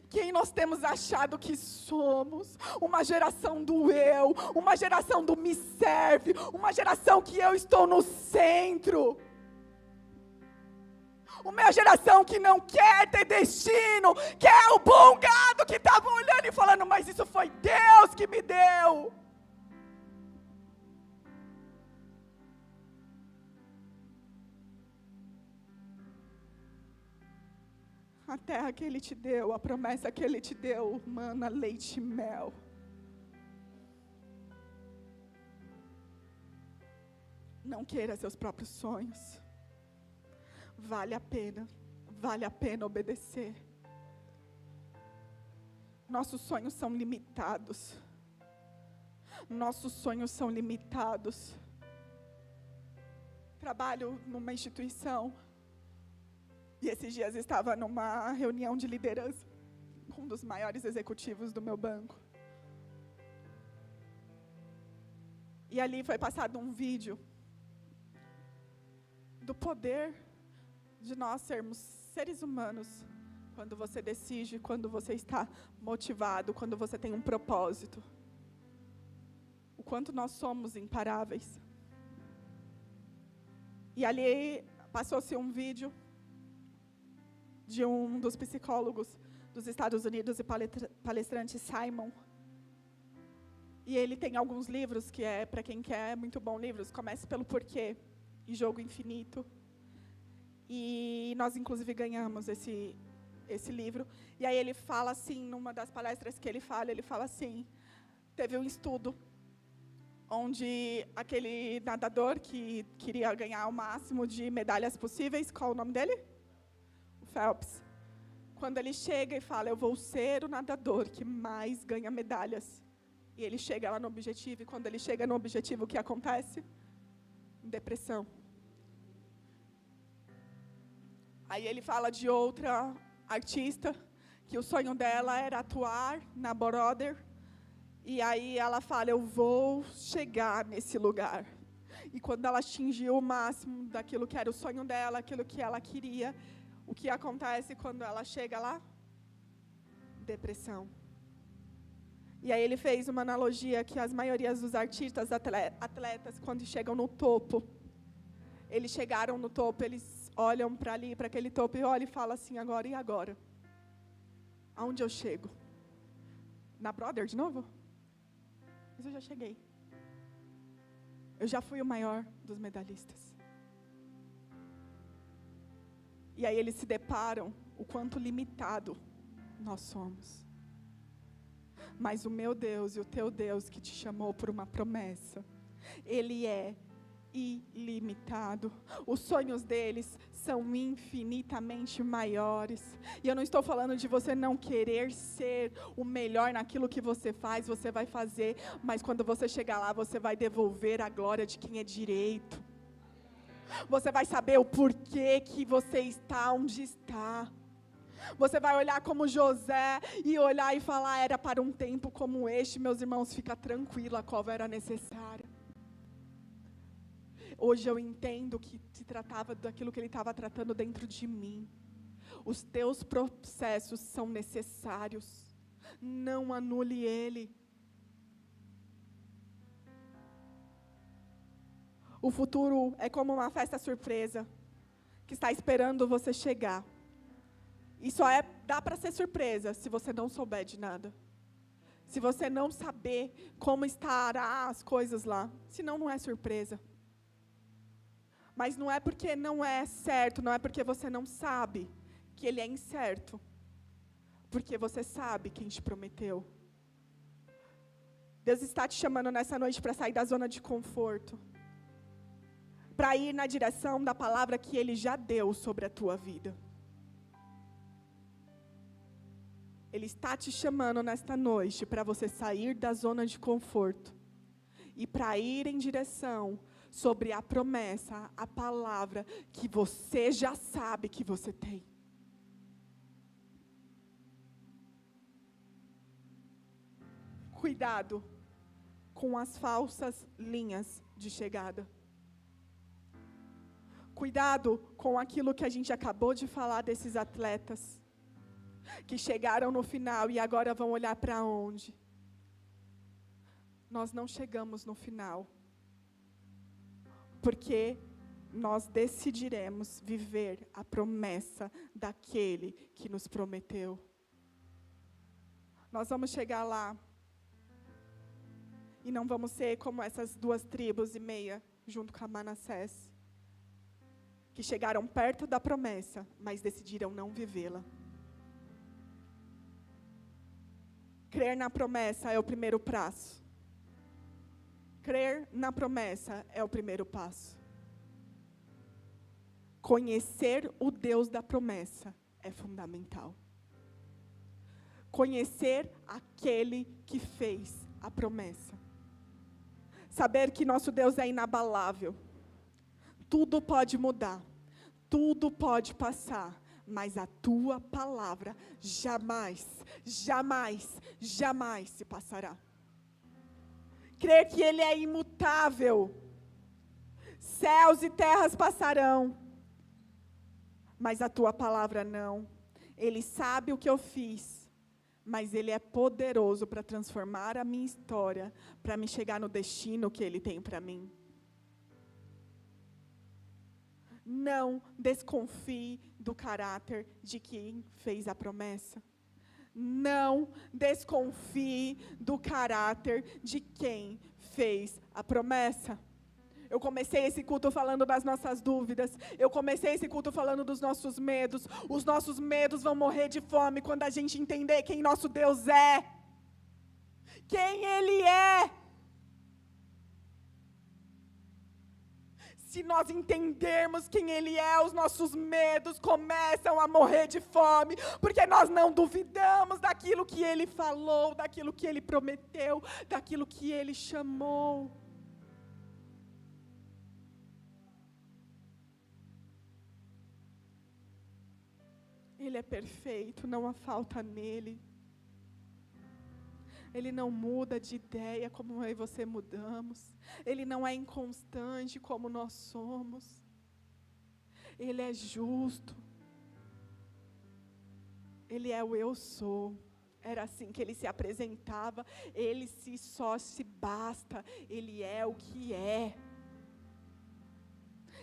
Quem nós temos achado que somos? Uma geração do eu, uma geração do me serve, uma geração que eu estou no centro. Uma geração que não quer ter destino, que é o bom gado que estava olhando e falando, mas isso foi Deus que me deu. A terra que Ele te deu, a promessa que Ele te deu, mana, leite e mel. Não queira seus próprios sonhos. Vale a pena obedecer. Nossos sonhos são limitados. Trabalho numa instituição. E esses dias eu estava numa reunião de liderança com um dos maiores executivos do meu banco. E ali foi passado um vídeo do poder de nós sermos seres humanos, quando você decide, quando você está motivado, quando você tem um propósito. O quanto nós somos imparáveis. E ali passou-se um vídeo de um dos psicólogos dos Estados Unidos e palestrante Simon. E ele tem alguns livros que é, para quem quer, muito bom livros. Comece pelo Porquê e Jogo Infinito. E nós, inclusive, ganhamos esse livro. E aí ele fala assim, numa das palestras que ele fala assim, teve um estudo onde aquele nadador que queria ganhar o máximo de medalhas possíveis, qual o nome dele? O Phelps. Quando ele chega e fala, eu vou ser o nadador que mais ganha medalhas. E ele chega lá no objetivo, e quando ele chega no objetivo, o que acontece? Depressão. Aí ele fala de outra artista, que o sonho dela era atuar na Broadway. E aí ela fala, eu vou chegar nesse lugar. E quando ela atingiu o máximo daquilo que era o sonho dela, aquilo que ela queria, o que acontece quando ela chega lá? Depressão. E aí ele fez uma analogia que as maiorias dos artistas, atletas, quando chegam no topo, eles chegaram no topo, eles olham para ali, para aquele topo, e olham e falam assim, agora e agora? Aonde eu chego? Na Broadway de novo? Mas eu já cheguei. Eu já fui o maior dos medalhistas. E aí eles se deparam o quanto limitado nós somos. Mas o meu Deus e o teu Deus que te chamou por uma promessa, Ele é ilimitado. Os sonhos deles são infinitamente maiores. E eu não estou falando de você não querer ser o melhor naquilo que você faz, você vai fazer, mas quando você chegar lá, você vai devolver a glória de quem é direito. Você vai saber o porquê que você está onde está. Você vai olhar como José e olhar e falar, era para um tempo como este, meus irmãos, fica tranquilo, a cova era necessária. Hoje eu entendo que se tratava daquilo que ele estava tratando dentro de mim. Os teus processos são necessários. Não anule ele. O futuro é como uma festa surpresa que está esperando você chegar. E só dá para ser surpresa se você não souber de nada. Se você não saber como estará as coisas lá. Senão não é surpresa. Mas não é porque não é certo, não é porque você não sabe que ele é incerto. Porque você sabe quem te prometeu. Deus está te chamando nessa noite para sair da zona de conforto. Para ir na direção da palavra que ele já deu sobre a tua vida. Ele está te chamando nesta noite para você sair da zona de conforto e para ir em direção sobre a promessa, a palavra que você já sabe que você tem. Cuidado com as falsas linhas de chegada. Cuidado com aquilo que a gente acabou de falar desses atletas que chegaram no final e agora vão olhar para onde? Nós não chegamos no final, porque nós decidiremos viver a promessa daquele que nos prometeu. Nós vamos chegar lá e não vamos ser como essas 2,5 tribos junto com a Manassés, que chegaram perto da promessa, mas decidiram não vivê-la. Crer na promessa é o primeiro passo. Crer na promessa é o primeiro passo. Conhecer o Deus da promessa é fundamental. Conhecer aquele que fez a promessa. Saber que nosso Deus é inabalável. Tudo pode mudar, tudo pode passar, mas a tua palavra jamais, jamais, jamais se passará. Crer que ele é imutável. Céus e terras passarão, mas a tua palavra não. Ele sabe o que eu fiz, mas ele é poderoso para transformar a minha história, para me chegar no destino que ele tem para mim. Não desconfie do caráter de quem fez a promessa. Não desconfie do caráter de quem fez a promessa. Eu comecei esse culto falando das nossas dúvidas. Eu comecei esse culto falando dos nossos medos. Os nossos medos vão morrer de fome quando a gente entender quem nosso Deus é. Quem Ele é. Se nós entendermos quem Ele é, os nossos medos começam a morrer de fome, porque nós não duvidamos daquilo que Ele falou, daquilo que Ele prometeu, daquilo que Ele chamou. Ele é perfeito, não há falta nele. Ele não muda de ideia como eu e você mudamos. Ele não é inconstante como nós somos. Ele é justo. Ele é o eu sou. Era assim que ele se apresentava. Ele só se basta. Ele é o que é.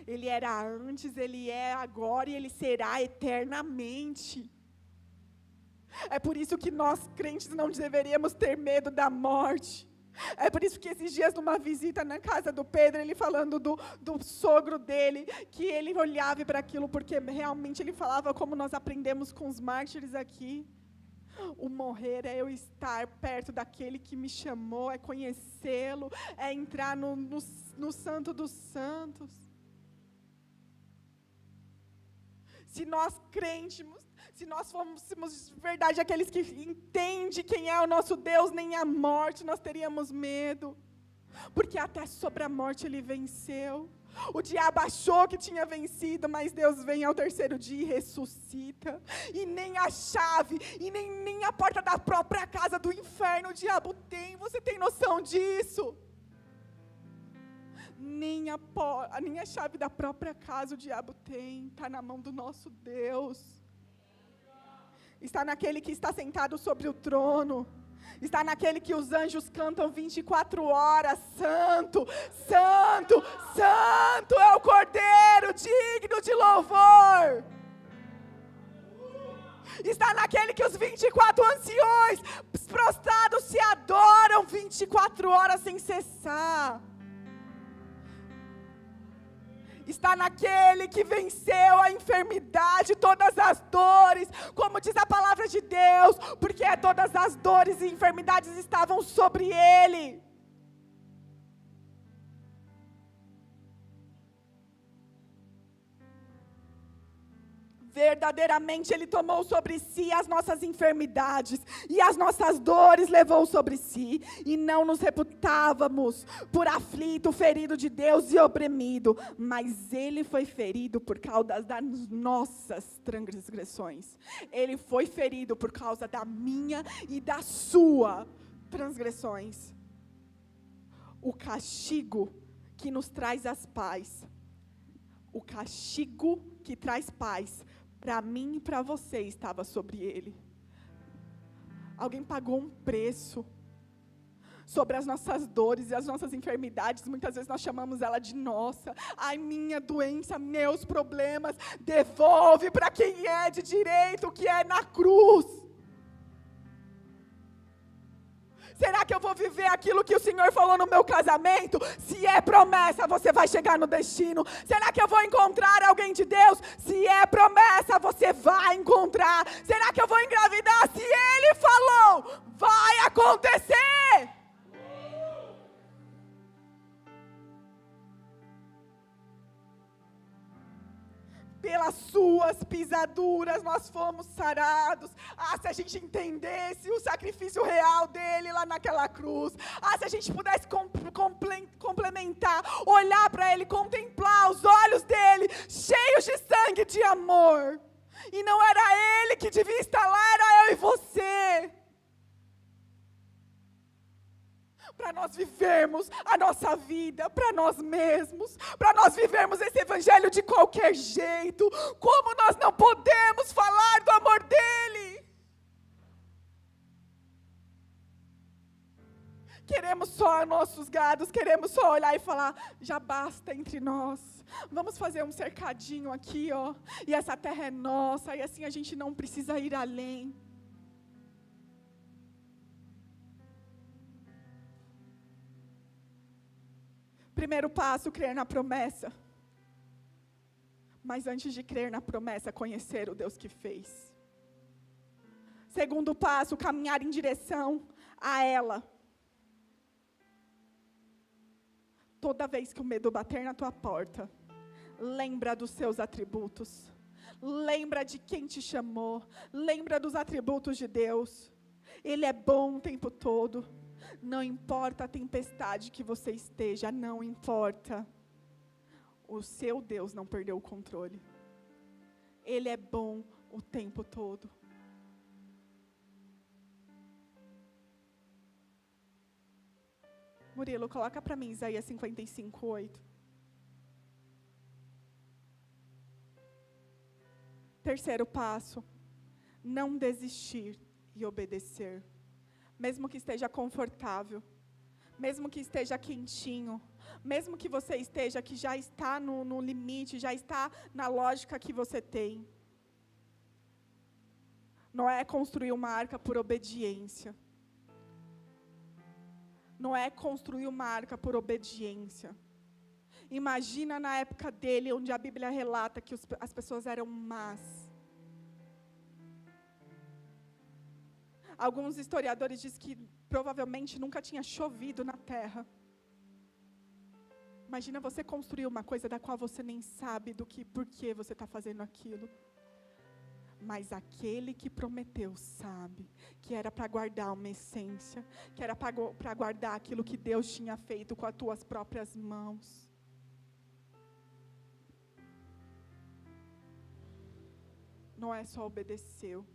Ele era antes, ele é agora e ele será eternamente. É por isso que nós, crentes, não deveríamos ter medo da morte. É por isso que esses dias, numa visita na casa do Pedro, ele falando do sogro dele, que ele olhava para aquilo, porque realmente ele falava como nós aprendemos com os mártires aqui. O morrer é eu estar perto daquele que me chamou, é conhecê-lo, é entrar no santo dos santos. Se nós crêntemos, se nós fôssemos de verdade aqueles que entendem quem é o nosso Deus, nem a morte nós teríamos medo. Porque até sobre a morte ele venceu. O diabo achou que tinha vencido, mas Deus vem ao terceiro dia e ressuscita. E nem a chave, e nem a porta da própria casa do inferno o diabo tem. Você tem noção disso? Nem a chave da própria casa o diabo tem. Está na mão do nosso Deus. Está naquele que está sentado sobre o trono. Está naquele que os anjos cantam 24 horas. Santo, santo, santo é o Cordeiro, digno de louvor. Está naquele que os 24 anciões prostrados se adoram 24 horas sem cessar. Está naquele que venceu a enfermidade, todas as dores, como diz a palavra de Deus, porque todas as dores e enfermidades estavam sobre ele. Verdadeiramente ele tomou sobre si as nossas enfermidades e as nossas dores levou sobre si, e não nos reputávamos por aflito, ferido de Deus e oprimido, mas ele foi ferido por causa das nossas transgressões. Ele foi ferido por causa da minha e da sua transgressões. O castigo que nos traz as paz, o castigo que traz paz para mim e para você estava sobre ele. Alguém pagou um preço sobre as nossas dores e as nossas enfermidades. Muitas vezes nós chamamos ela de nossa. Ai, minha doença, meus problemas. Devolve para quem é de direito o que é na cruz. Será que eu vou viver aquilo que o Senhor falou no meu casamento? Se é promessa, você vai chegar no destino. Será que eu vou encontrar alguém de Deus? Se é promessa, você vai encontrar. Será que eu vou engravidar? Se Ele falou, vai acontecer. Pelas suas pisaduras nós fomos sarados. Se a gente entendesse o sacrifício real dele lá naquela cruz. Se a gente pudesse complementar, olhar para ele, contemplar os olhos dele, cheios de sangue, de amor. E não era ele que devia estar lá, era eu e você. Para nós vivermos a nossa vida para nós mesmos, para nós vivermos esse evangelho de qualquer jeito. Como nós não podemos falar do amor dele? Queremos só nossos gados, queremos só olhar e falar, já basta entre nós. Vamos fazer um cercadinho aqui, ó, e essa terra é nossa, e assim a gente não precisa ir além. Primeiro passo, crer na promessa. Mas antes de crer na promessa, conhecer o Deus que fez. Segundo passo, caminhar em direção a ela. Toda vez que o medo bater na tua porta, lembra dos seus atributos. Lembra de quem te chamou. Lembra dos atributos de Deus. Ele é bom o tempo todo. Não importa a tempestade que você esteja, não importa. O seu Deus não perdeu o controle. Ele é bom o tempo todo. Murilo, coloca para mim Isaías 55:8. Terceiro passo, não desistir e obedecer. Mesmo que esteja confortável, mesmo que esteja quentinho, mesmo que você esteja, que já está no limite, já está na lógica que você tem. Não é construir uma arca por obediência. Não é construir uma arca por obediência. Imagina na época dele, onde a Bíblia relata que as pessoas eram más. Alguns historiadores dizem que provavelmente nunca tinha chovido na terra. Imagina você construir uma coisa da qual você nem sabe por que você está fazendo aquilo. Mas aquele que prometeu sabe que era para guardar uma essência, que era para guardar aquilo que Deus tinha feito com as tuas próprias mãos. Noé só obedeceu.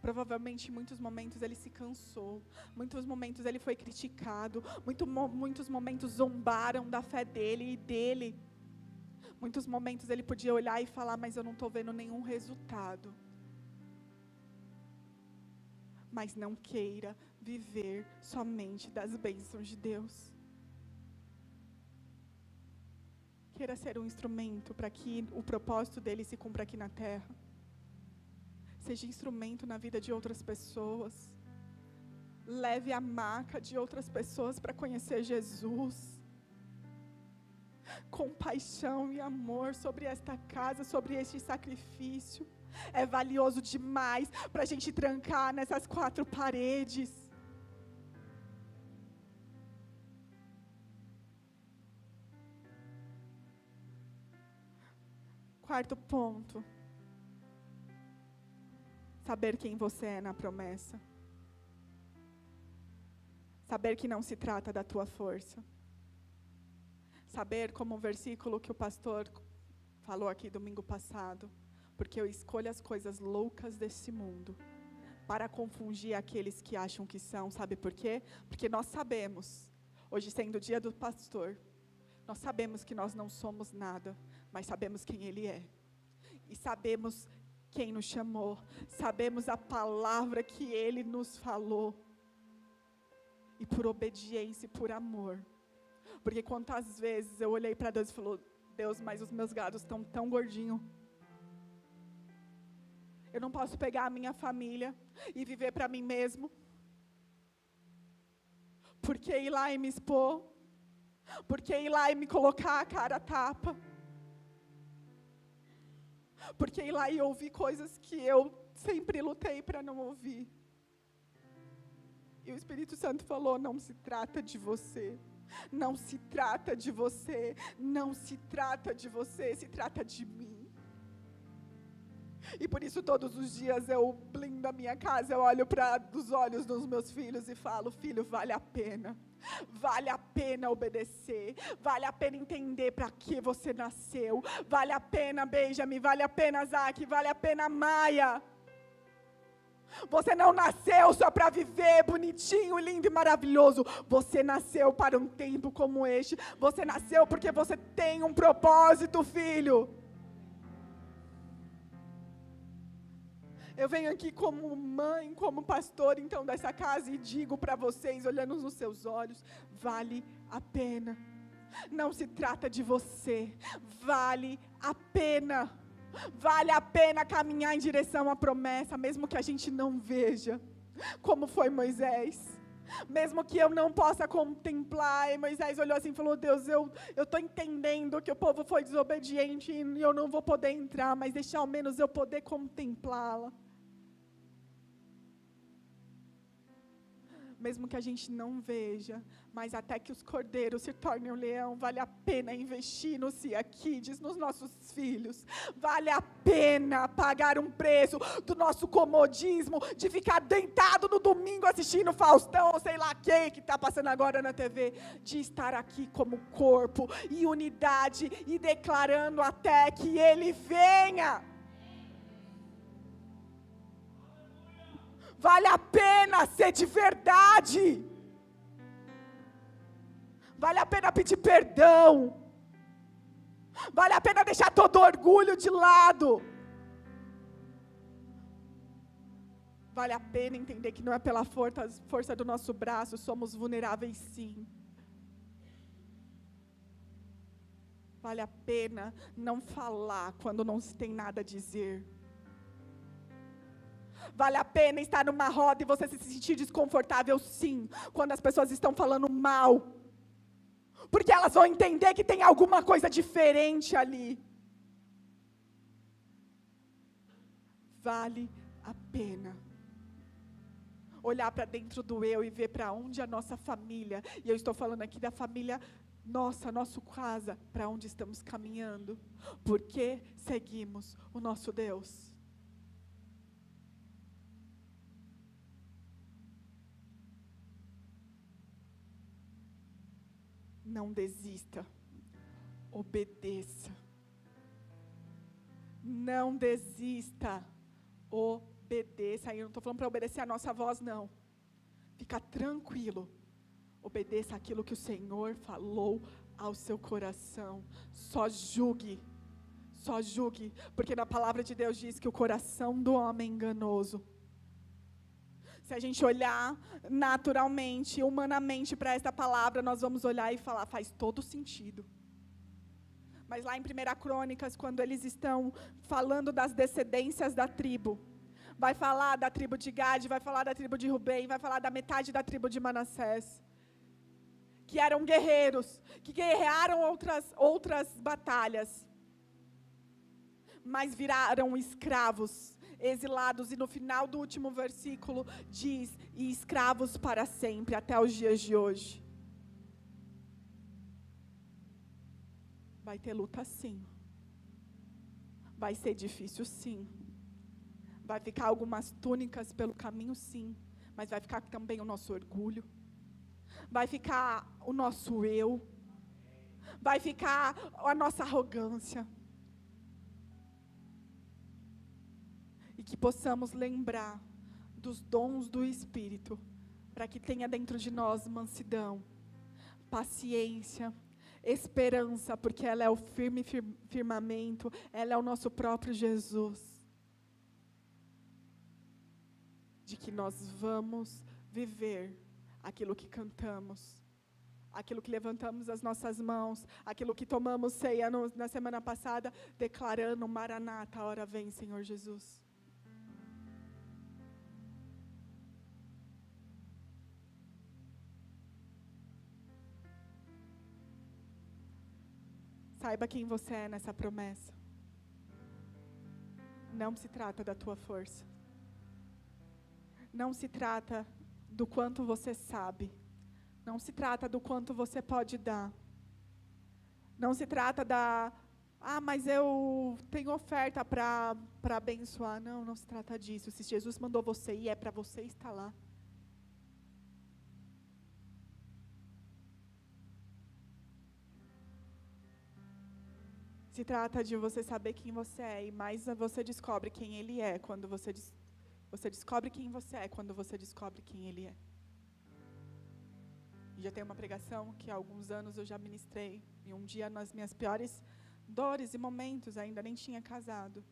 Provavelmente em muitos momentos ele se cansou, muitos momentos ele foi criticado, muitos momentos zombaram da fé dele e dele. Muitos momentos ele podia olhar e falar, mas eu não estou vendo nenhum resultado. Mas não queira viver somente das bênçãos de Deus. Queira ser um instrumento para que o propósito dele se cumpra aqui na terra. Seja instrumento na vida de outras pessoas. Leve a marca de outras pessoas para conhecer Jesus. Compaixão e amor sobre esta casa, sobre este sacrifício. É valioso demais para a gente trancar nessas 4 paredes. Quarto ponto. Saber quem você é na promessa. Saber que não se trata da tua força. Saber, como o versículo que o pastor falou aqui domingo passado, porque eu escolho as coisas loucas desse mundo para confundir aqueles que acham que são. Sabe por quê? Porque nós sabemos, hoje sendo o dia do pastor, nós sabemos que nós não somos nada, mas sabemos quem Ele é. E sabemos quem nos chamou, sabemos a palavra que Ele nos falou. E por obediência e por amor. Porque quantas vezes eu olhei para Deus e falei, Deus, mas os meus gados estão tão gordinhos. Eu não posso pegar a minha família e viver para mim mesmo. Por que ir lá e me expor? Por que ir lá e me colocar a cara a tapa? Por que ir lá e ouvir coisas que eu sempre lutei para não ouvir? E o Espírito Santo falou, não se trata de você. Não se trata de você, não se trata de você, se trata de mim. E por isso todos os dias eu blindo a minha casa, eu olho para os olhos dos meus filhos e falo, filho, vale a pena obedecer, vale a pena entender para que você nasceu, vale a pena Benjamin, vale a pena Zac, vale a pena Maia. Você não nasceu só para viver bonitinho, lindo e maravilhoso. Você nasceu para um tempo como este. Você nasceu porque você tem um propósito, filho. Eu venho aqui como mãe, como pastor, então, dessa casa e digo para vocês, olhando nos seus olhos, vale a pena. Não se trata de você, vale a pena. Vale a pena caminhar em direção à promessa, mesmo que a gente não veja, como foi Moisés. Mesmo que eu não possa contemplar, e Moisés olhou assim e falou, Deus, eu estou entendendo que o povo foi desobediente e eu não vou poder entrar, mas deixa ao menos eu poder contemplá-la. Mesmo que a gente não veja, mas até que os cordeiros se tornem um leão, vale a pena investir no Cia Kids, nos nossos filhos. Vale a pena pagar um preço do nosso comodismo, de ficar deitado no domingo assistindo Faustão, ou sei lá quem que está passando agora na TV, de estar aqui como corpo e unidade e declarando até que Ele venha. Vale a pena ser de verdade. Vale a pena pedir perdão. Vale a pena deixar todo orgulho de lado. Vale a pena entender que não é pela força do nosso braço, somos vulneráveis sim. Vale a pena não falar quando não se tem nada a dizer. Vale a pena estar numa roda e você se sentir desconfortável, sim, quando as pessoas estão falando mal. Porque elas vão entender que tem alguma coisa diferente ali. Vale a pena olhar para dentro do eu e ver para onde a nossa família, e eu estou falando aqui da família nossa casa, para onde estamos caminhando. Porque seguimos o nosso Deus. Não desista. Obedeça. Não desista. Obedeça. Aí eu não estou falando para obedecer a nossa voz, não. Fica tranquilo. Obedeça aquilo que o Senhor falou ao seu coração. Só julgue. Só julgue. Porque na palavra de Deus diz que o coração do homem é enganoso. Se a gente olhar naturalmente, humanamente para esta palavra, nós vamos olhar e falar, faz todo sentido. Mas lá em 1 Crônicas, quando eles estão falando das descendências da tribo, vai falar da tribo de Gade, vai falar da tribo de Rubem, vai falar da metade da tribo de Manassés, que eram guerreiros, que guerrearam outras batalhas, mas viraram escravos, exilados, e no final do último versículo diz, e escravos para sempre, até os dias de hoje. Vai ter luta sim, vai ser difícil sim, vai ficar algumas túnicas pelo caminho sim, mas vai ficar também o nosso orgulho, vai ficar o nosso eu, vai ficar a nossa arrogância. E que possamos lembrar dos dons do Espírito, para que tenha dentro de nós mansidão, paciência, esperança, porque ela é o firmamento, ela é o nosso próprio Jesus. De que nós vamos viver aquilo que cantamos, aquilo que levantamos as nossas mãos, aquilo que tomamos ceia na semana passada, declarando, Maranata, a hora vem, Senhor Jesus. Saiba quem você é nessa promessa. Não se trata da tua força. Não se trata do quanto você sabe. Não se trata do quanto você pode dar. Não se trata mas eu tenho oferta para abençoar. Não, não se trata disso. Se Jesus mandou você ir, é para você estar lá. Se trata de você saber quem você é, e mais você descobre quem Ele é, quando você descobre quem você é, quando você descobre quem Ele é. E já tem uma pregação que há alguns anos eu já ministrei, e um dia nas minhas piores dores e momentos, ainda nem tinha casado,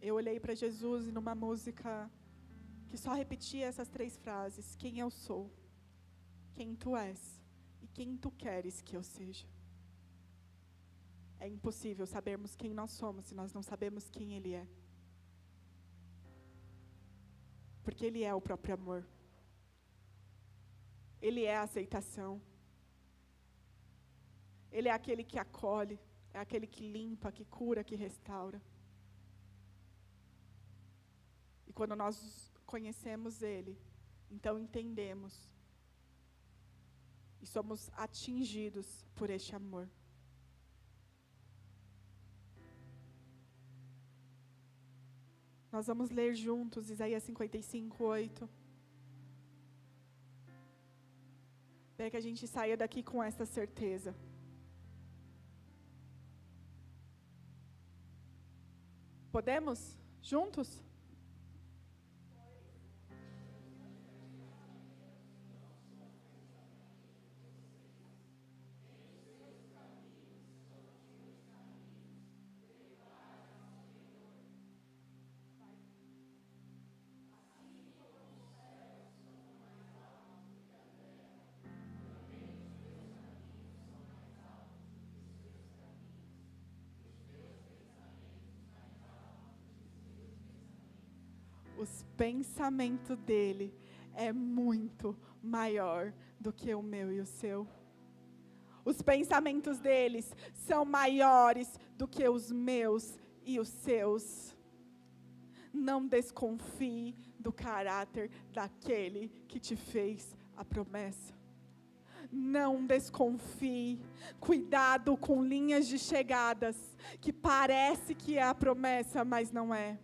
eu olhei para Jesus e numa música que só repetia essas 3 frases, quem eu sou, quem tu és e quem tu queres que eu seja. É impossível sabermos quem nós somos se nós não sabemos quem Ele é. Porque Ele é o próprio amor. Ele é a aceitação. Ele é aquele que acolhe, é aquele que limpa, que cura, que restaura. E quando nós conhecemos Ele, então entendemos e somos atingidos por este amor. Nós vamos ler juntos Isaías 55:8. Para que a gente saia daqui com essa certeza. Podemos? Juntos? Os pensamentos dele é muito maior do que o meu e o seu. Os pensamentos deles são maiores do que os meus e os seus. Não desconfie do caráter daquele que te fez a promessa. Não desconfie. Cuidado com linhas de chegadas que parece que é a promessa, mas não é.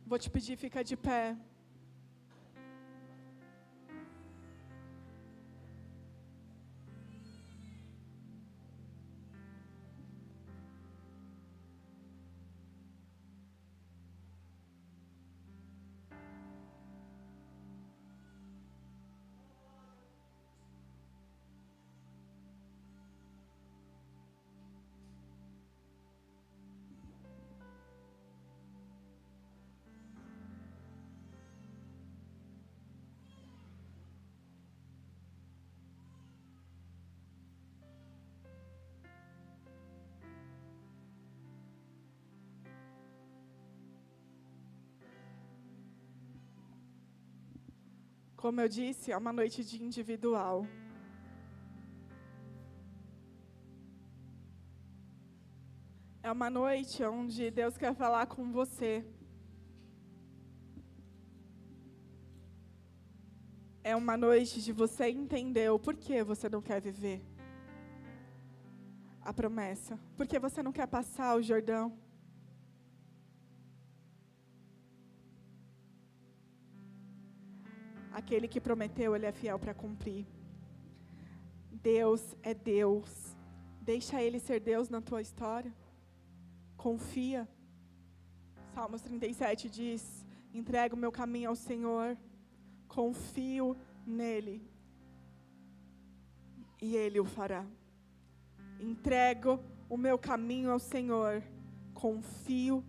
Vou te pedir, fica de pé. Como eu disse, é uma noite de individual. É uma noite onde Deus quer falar com você. É uma noite de você entender o porquê você não quer viver a promessa. Porque você não quer passar o Jordão. Aquele que prometeu, ele é fiel para cumprir. Deus é Deus. Deixa Ele ser Deus na tua história. Confia. Salmos 37 diz: entrego o meu caminho ao Senhor. Confio nele. E Ele o fará. Entrego o meu caminho ao Senhor. Confio